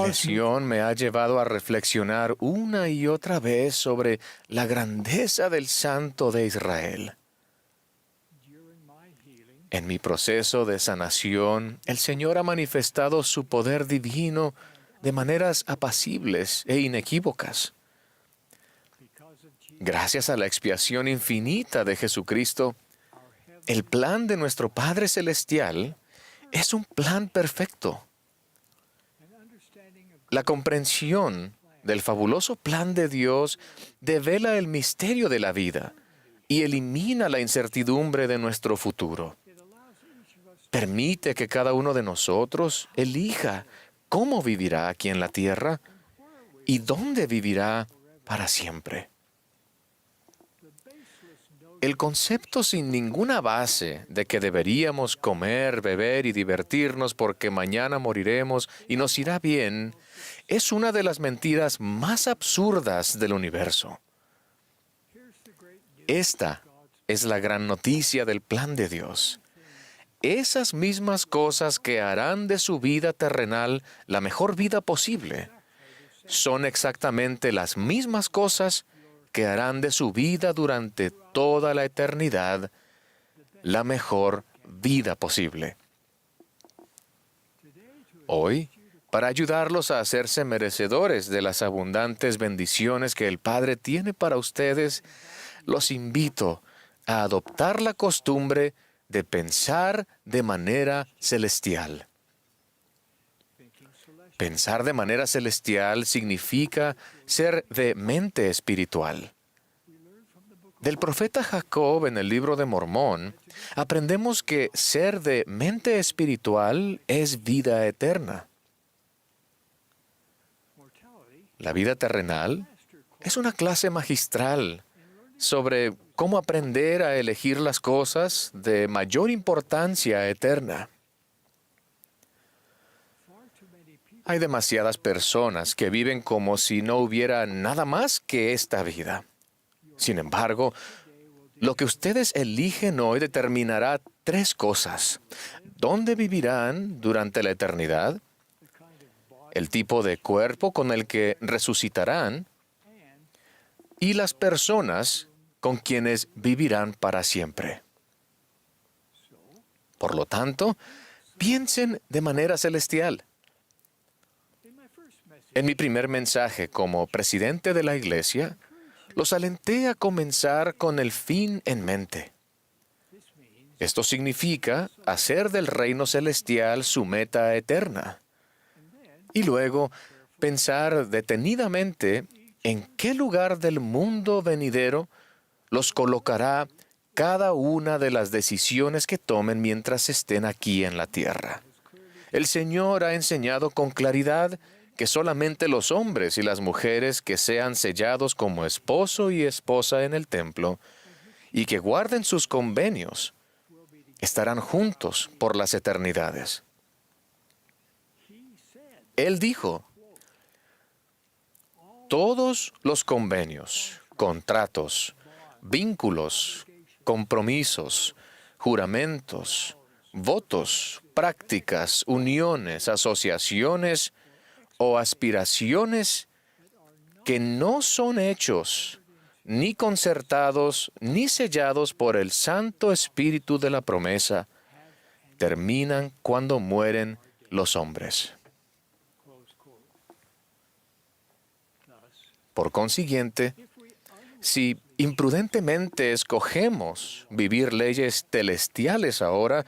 lesión me ha llevado a reflexionar una y otra vez sobre la grandeza del Santo de Israel. En mi proceso de sanación, el Señor ha manifestado su poder divino de maneras apacibles e inequívocas. Gracias a la expiación infinita de Jesucristo, el plan de nuestro Padre Celestial es un plan perfecto. La comprensión del fabuloso plan de Dios devela el misterio de la vida y elimina la incertidumbre de nuestro futuro. Permite que cada uno de nosotros elija cómo vivirá aquí en la tierra y dónde vivirá para siempre. El concepto sin ninguna base de que deberíamos comer, beber y divertirnos porque mañana moriremos y nos irá bien es una de las mentiras más absurdas del universo. Esta es la gran noticia del plan de Dios. Esas mismas cosas que harán de su vida terrenal la mejor vida posible son exactamente las mismas cosas que harán de su vida durante toda la eternidad la mejor vida posible. Hoy, para ayudarlos a hacerse merecedores de las abundantes bendiciones que el Padre tiene para ustedes, los invito a adoptar la costumbre de pensar de manera celestial. Pensar de manera celestial significa ser de mente espiritual. Del profeta Jacob en el libro de Mormón, aprendemos que ser de mente espiritual es vida eterna. La vida terrenal es una clase magistral sobre cómo aprender a elegir las cosas de mayor importancia eterna. Hay demasiadas personas que viven como si no hubiera nada más que esta vida. Sin embargo, lo que ustedes eligen hoy determinará 3 cosas: dónde vivirán durante la eternidad, el tipo de cuerpo con el que resucitarán y las personas con quienes vivirán para siempre. Por lo tanto, piensen de manera celestial. En mi primer mensaje como presidente de la Iglesia, los alenté a comenzar con el fin en mente. Esto significa hacer del reino celestial su meta eterna. Y luego, pensar detenidamente en qué lugar del mundo venidero los colocará cada una de las decisiones que tomen mientras estén aquí en la tierra. El Señor ha enseñado con claridad que solamente los hombres y las mujeres que sean sellados como esposo y esposa en el templo y que guarden sus convenios estarán juntos por las eternidades. Él dijo, todos los convenios, contratos, vínculos, compromisos, juramentos, votos, prácticas, uniones, asociaciones o aspiraciones que no son hechos, ni concertados, ni sellados por el Santo Espíritu de la promesa, terminan cuando mueren los hombres. Por consiguiente, si imprudentemente escogemos vivir leyes celestiales ahora,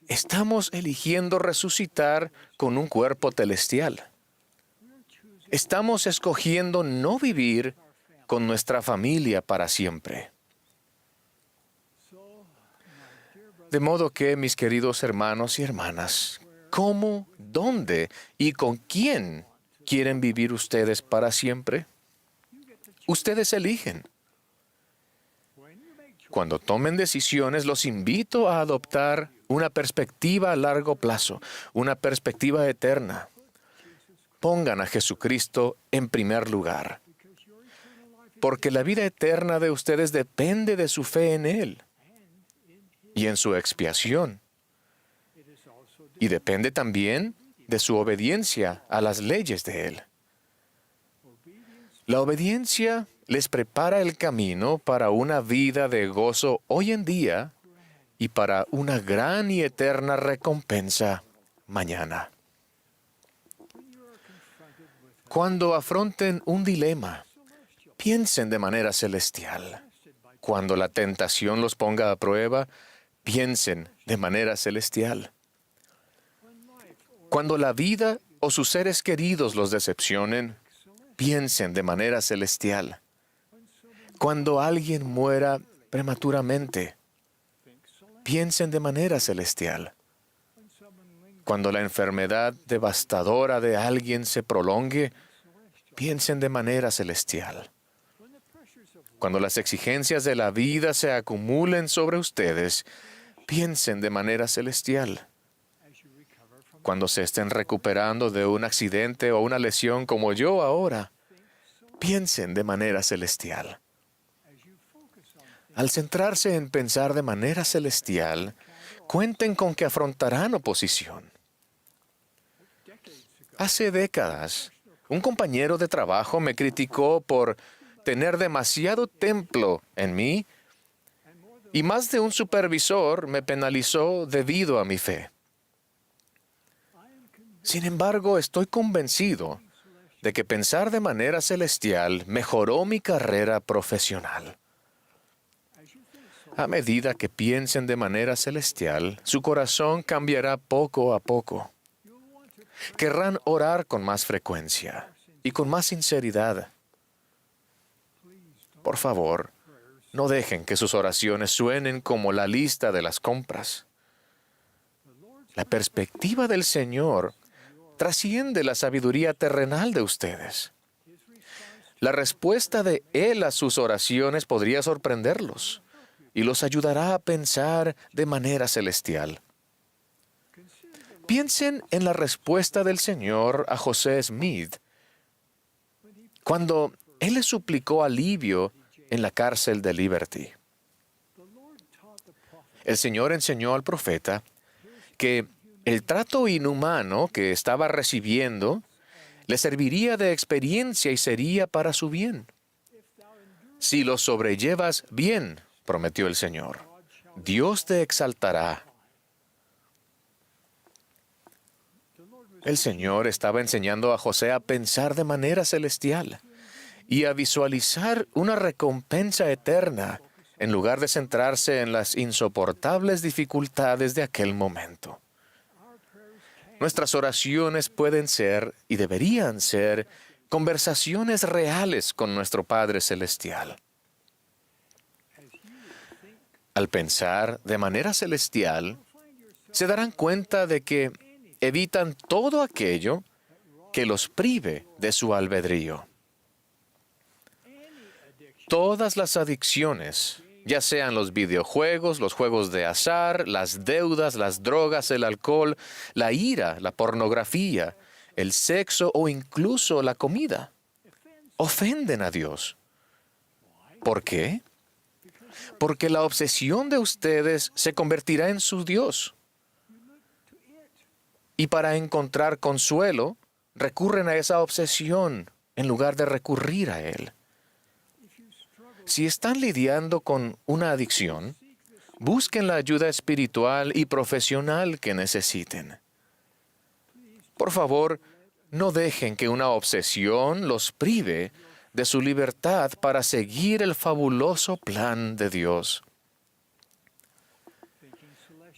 estamos eligiendo resucitar con un cuerpo celestial. Estamos escogiendo no vivir con nuestra familia para siempre. De modo que, mis queridos hermanos y hermanas, ¿cómo, dónde y con quién quieren vivir ustedes para siempre? Ustedes eligen. Cuando tomen decisiones, los invito a adoptar una perspectiva a largo plazo, una perspectiva eterna. Pongan a Jesucristo en primer lugar, porque la vida eterna de ustedes depende de su fe en Él y en su expiación. Y depende también de su obediencia a las leyes de Él. La obediencia les prepara el camino para una vida de gozo hoy en día y para una gran y eterna recompensa mañana. Cuando afronten un dilema, piensen de manera celestial. Cuando la tentación los ponga a prueba, piensen de manera celestial. Cuando la vida o sus seres queridos los decepcionen, piensen de manera celestial. Cuando alguien muera prematuramente, piensen de manera celestial. Cuando la enfermedad devastadora de alguien se prolongue, piensen de manera celestial. Cuando las exigencias de la vida se acumulen sobre ustedes, piensen de manera celestial. Cuando se estén recuperando de un accidente o una lesión como yo ahora, piensen de manera celestial. Al centrarse en pensar de manera celestial, cuenten con que afrontarán oposición. Hace décadas, un compañero de trabajo me criticó por tener demasiado templo en mí y más de un supervisor me penalizó debido a mi fe. Sin embargo, estoy convencido de que pensar de manera celestial mejoró mi carrera profesional. A medida que piensen de manera celestial, su corazón cambiará poco a poco. Querrán orar con más frecuencia y con más sinceridad. Por favor, no dejen que sus oraciones suenen como la lista de las compras. La perspectiva del Señor trasciende la sabiduría terrenal de ustedes. La respuesta de Él a sus oraciones podría sorprenderlos y los ayudará a pensar de manera celestial. Piensen en la respuesta del Señor a José Smith cuando Él le suplicó alivio en la cárcel de Liberty. el Señor enseñó al profeta que el trato inhumano que estaba recibiendo le serviría de experiencia y sería para su bien. Si lo sobrellevas bien, prometió el Señor, Dios te exaltará. El Señor estaba enseñando a José a pensar de manera celestial y a visualizar una recompensa eterna en lugar de centrarse en las insoportables dificultades de aquel momento. Nuestras oraciones pueden ser y deberían ser conversaciones reales con nuestro Padre Celestial. Al pensar de manera celestial, se darán cuenta de que evitan todo aquello que los prive de su albedrío. Todas las adicciones, ya sean los videojuegos, los juegos de azar, las deudas, las drogas, el alcohol, la ira, la pornografía, el sexo o incluso la comida, ofenden a Dios. ¿Por qué? Porque la obsesión de ustedes se convertirá en su Dios. Y para encontrar consuelo, recurren a esa obsesión en lugar de recurrir a Él. Si están lidiando con una adicción, busquen la ayuda espiritual y profesional que necesiten. Por favor, no dejen que una obsesión los prive de su libertad para seguir el fabuloso plan de Dios.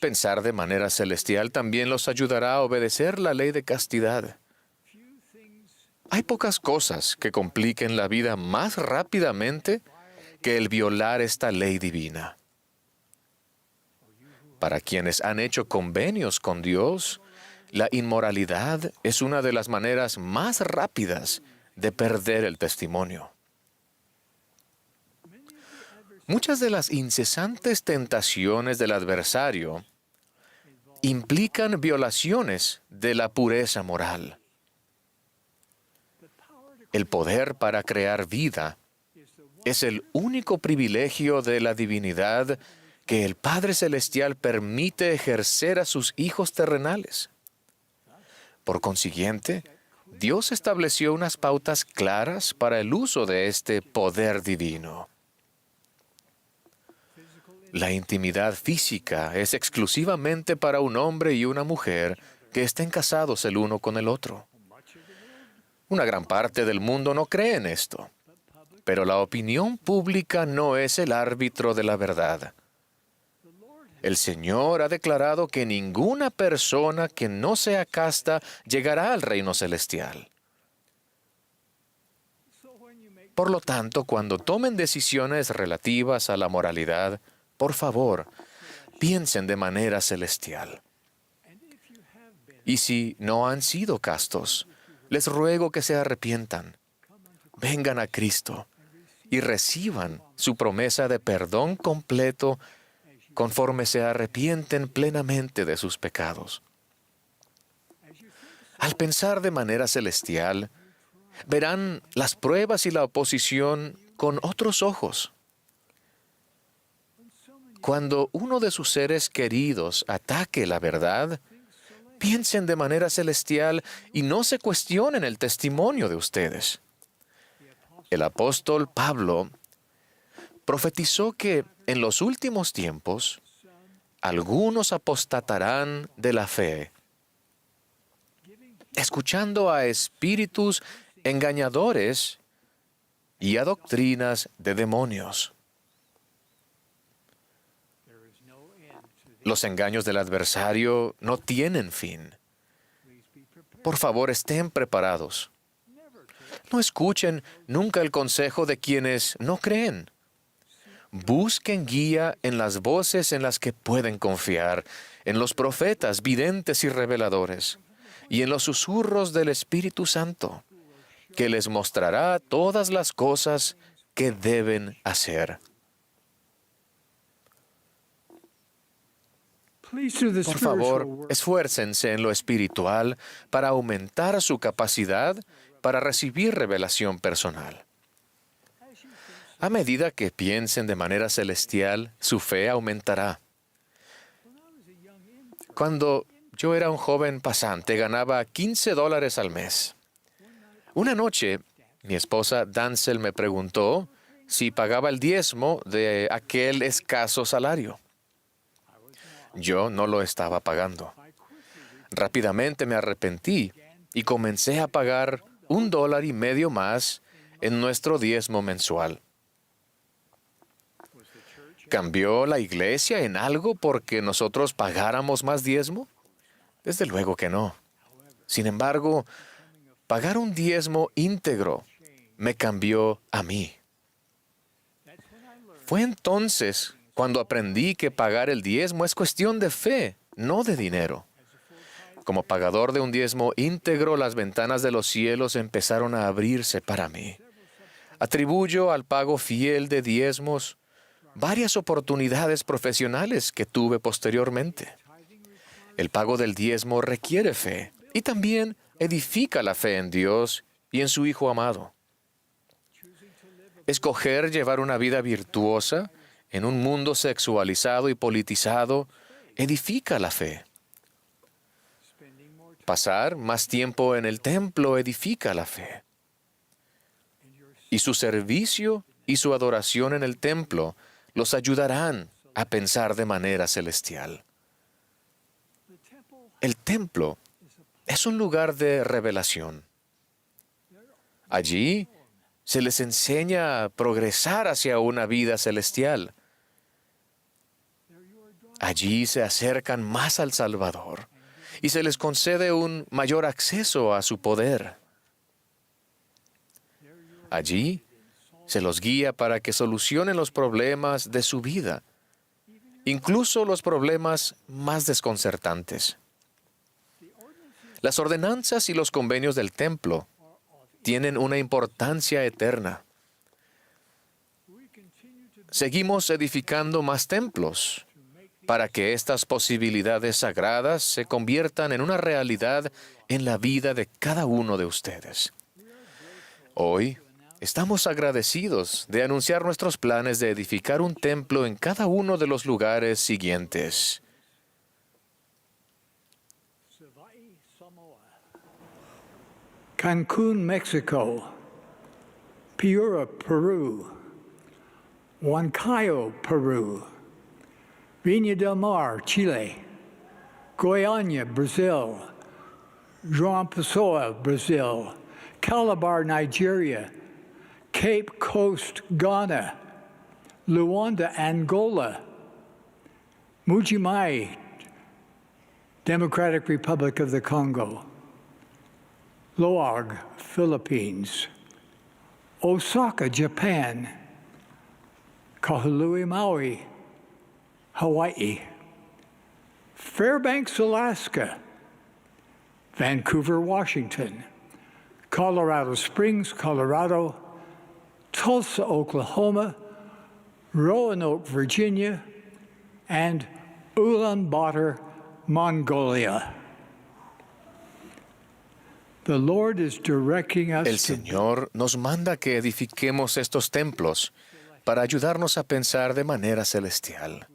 Pensar de manera celestial también los ayudará a obedecer la ley de castidad. Hay pocas cosas que compliquen la vida más rápidamente que el violar esta ley divina. Para quienes han hecho convenios con Dios, la inmoralidad es una de las maneras más rápidas de perder el testimonio. Muchas de las incesantes tentaciones del adversario implican violaciones de la pureza moral. El poder para crear vida es el único privilegio de la divinidad que el Padre Celestial permite ejercer a sus hijos terrenales. Por consiguiente, Dios estableció unas pautas claras para el uso de este poder divino. La intimidad física es exclusivamente para un hombre y una mujer que estén casados el uno con el otro. Una gran parte del mundo no cree en esto, pero la opinión pública no es el árbitro de la verdad. El Señor ha declarado que ninguna persona que no sea casta llegará al reino celestial. Por lo tanto, cuando tomen decisiones relativas a la moralidad, por favor, piensen de manera celestial. Y si no han sido castos, les ruego que se arrepientan, vengan a Cristo y reciban su promesa de perdón completo conforme se arrepienten plenamente de sus pecados. Al pensar de manera celestial, verán las pruebas y la oposición con otros ojos. Cuando uno de sus seres queridos ataque la verdad, piensen de manera celestial y no se cuestionen el testimonio de ustedes. El apóstol Pablo profetizó que en los últimos tiempos algunos apostatarán de la fe, escuchando a espíritus engañadores y a doctrinas de demonios. Los engaños del adversario no tienen fin. Por favor, estén preparados. No escuchen nunca el consejo de quienes no creen. Busquen guía en las voces en las que pueden confiar, en los profetas, videntes y reveladores, y en los susurros del Espíritu Santo, que les mostrará todas las cosas que deben hacer. Por favor, esfuércense en lo espiritual para aumentar su capacidad para recibir revelación personal. A medida que piensen de manera celestial, su fe aumentará. Cuando yo era un joven pasante, ganaba $15 al mes. Una noche, mi esposa Dancel me preguntó si pagaba el diezmo de aquel escaso salario. Yo no lo estaba pagando. Rápidamente me arrepentí y comencé a pagar $1.50 más en nuestro diezmo mensual. ¿Cambió la iglesia en algo porque nosotros pagáramos más diezmo? Desde luego que no. Sin embargo, pagar un diezmo íntegro me cambió a mí. Fue entonces cuando aprendí que pagar el diezmo es cuestión de fe, no de dinero. Como pagador de un diezmo íntegro, las ventanas de los cielos empezaron a abrirse para mí. Atribuyo al pago fiel de diezmos varias oportunidades profesionales que tuve posteriormente. El pago del diezmo requiere fe y también edifica la fe en Dios y en su Hijo amado. Escoger llevar una vida virtuosa en un mundo sexualizado y politizado edifica la fe. Pasar más tiempo en el templo edifica la fe. Y su servicio y su adoración en el templo los ayudarán a pensar de manera celestial. El templo es un lugar de revelación. Allí se les enseña a progresar hacia una vida celestial. Allí se acercan más al Salvador y se les concede un mayor acceso a su poder. Allí se los guía para que solucionen los problemas de su vida, incluso los problemas más desconcertantes. Las ordenanzas y los convenios del templo tienen una importancia eterna. Seguimos edificando más templos para que estas posibilidades sagradas se conviertan en una realidad en la vida de cada uno de ustedes. Hoy estamos agradecidos de anunciar nuestros planes de edificar un templo en cada uno de los lugares siguientes. Cancún, Mexico. Piura, Perú. Huancayo, Perú. Viña del Mar, Chile. Goiânia, Brazil. João Pessoa, Brazil. Calabar, Nigeria. Cape Coast, Ghana. Luanda, Angola. Mujimai, Democratic Republic of the Congo. Loag, Philippines. Osaka, Japan. Kahului, Maui, Hawaii. Fairbanks, Alaska. Vancouver, Washington. Colorado Springs, Colorado. Tulsa, Oklahoma. Roanoke, Virginia. And Ulaanbaatar, Mongolia. The Lord is directing us El Señor nos manda que edifiquemos estos templos para ayudarnos a pensar de manera celestial.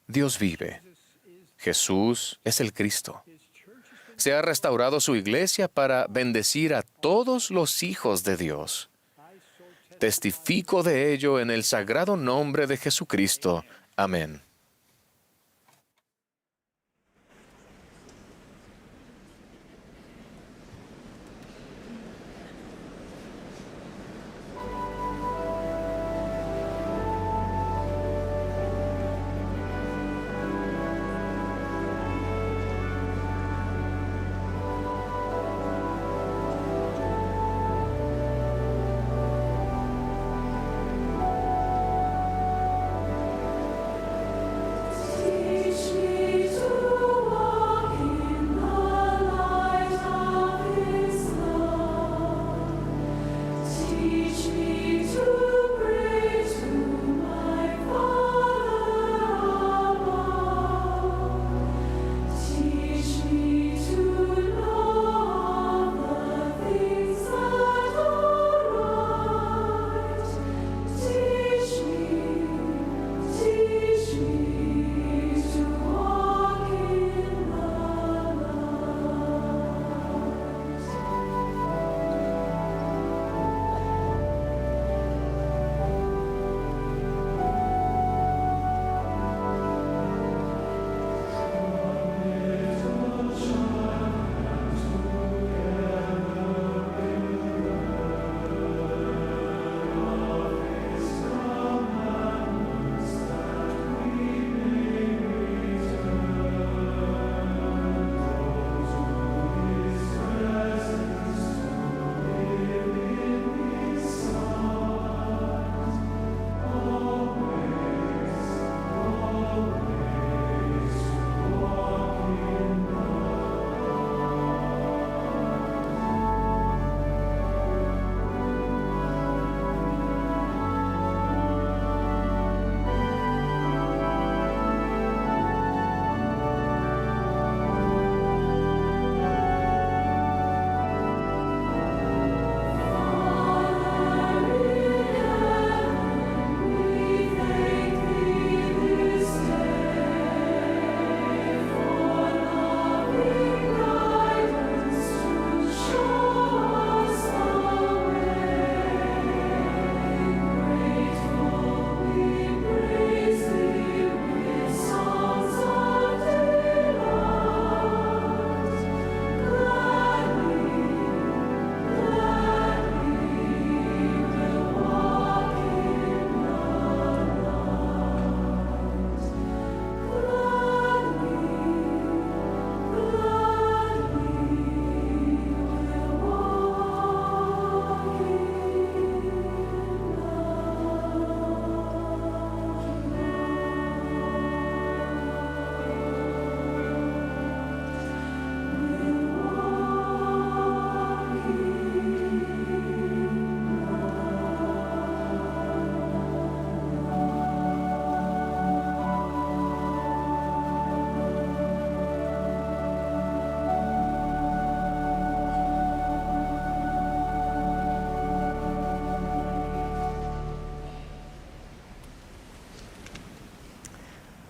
Dios vive. Jesús es el Cristo. Se ha restaurado su iglesia para bendecir a todos los hijos de Dios. Testifico de ello en el sagrado nombre de Jesucristo. Amén.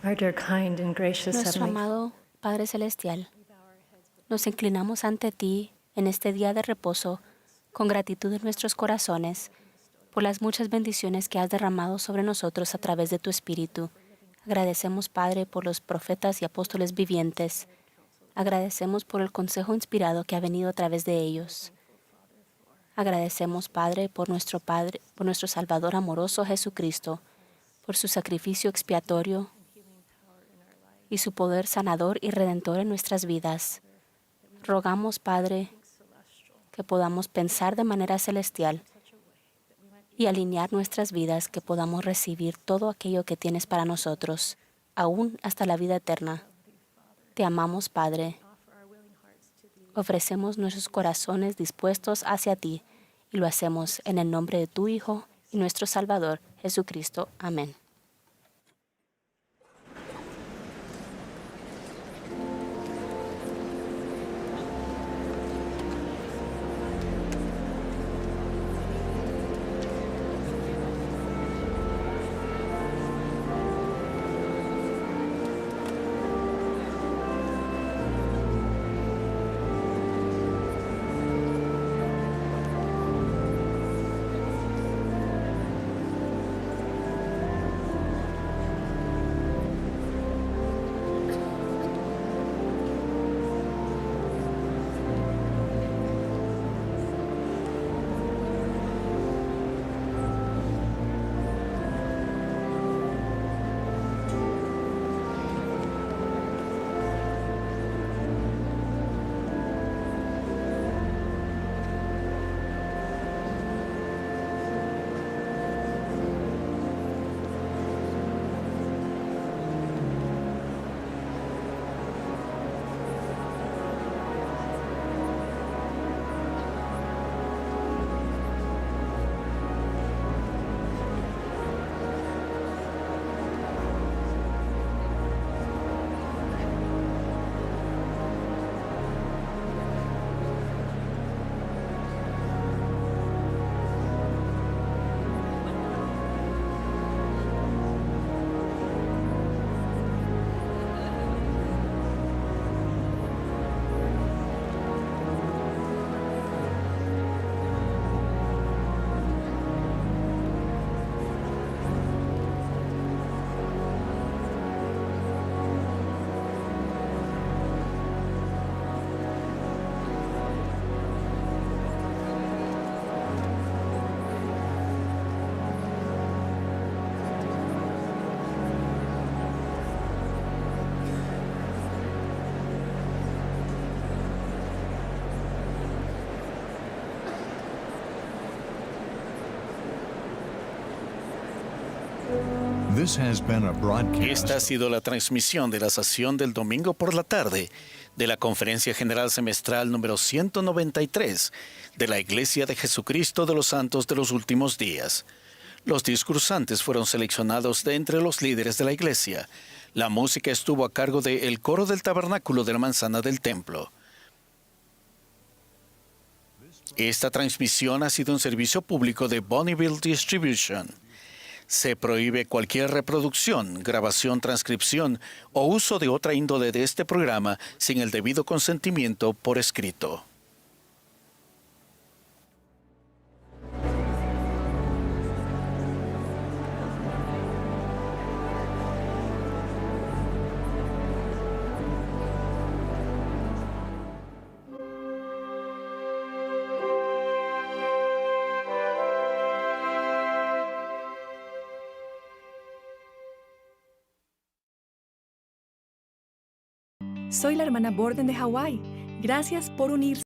Our dear, kind, and gracious Nuestro Heavenly amado Padre Celestial, nos inclinamos ante ti en este día de reposo con gratitud en nuestros corazones por las muchas bendiciones que has derramado sobre nosotros a través de tu Espíritu. Agradecemos, Padre, por los profetas y apóstoles vivientes. Agradecemos por el consejo inspirado que ha venido a través de ellos. Agradecemos, Padre, por nuestro Salvador amoroso Jesucristo, por su sacrificio expiatorio y su poder sanador y redentor en nuestras vidas. Rogamos, Padre, que podamos pensar de manera celestial y alinear nuestras vidas, que podamos recibir todo aquello que tienes para nosotros, aún hasta la vida eterna. Te amamos, Padre. Ofrecemos nuestros corazones dispuestos hacia ti y lo hacemos en el nombre de tu Hijo y nuestro Salvador, Jesucristo. Amén. Esta ha sido la transmisión de la sesión del domingo por la tarde de la Conferencia General Semestral número 193 de la Iglesia de Jesucristo de los Santos de los Últimos Días. Los discursantes fueron seleccionados de entre los líderes de la Iglesia. La música estuvo a cargo de El Coro del Tabernáculo de la Manzana del Templo. Esta transmisión ha sido un servicio público de Bonneville Distribution. Se prohíbe cualquier reproducción, grabación, transcripción o uso de otra índole de este programa sin el debido consentimiento por escrito. Soy la hermana Borden de Hawái. Gracias por unirse.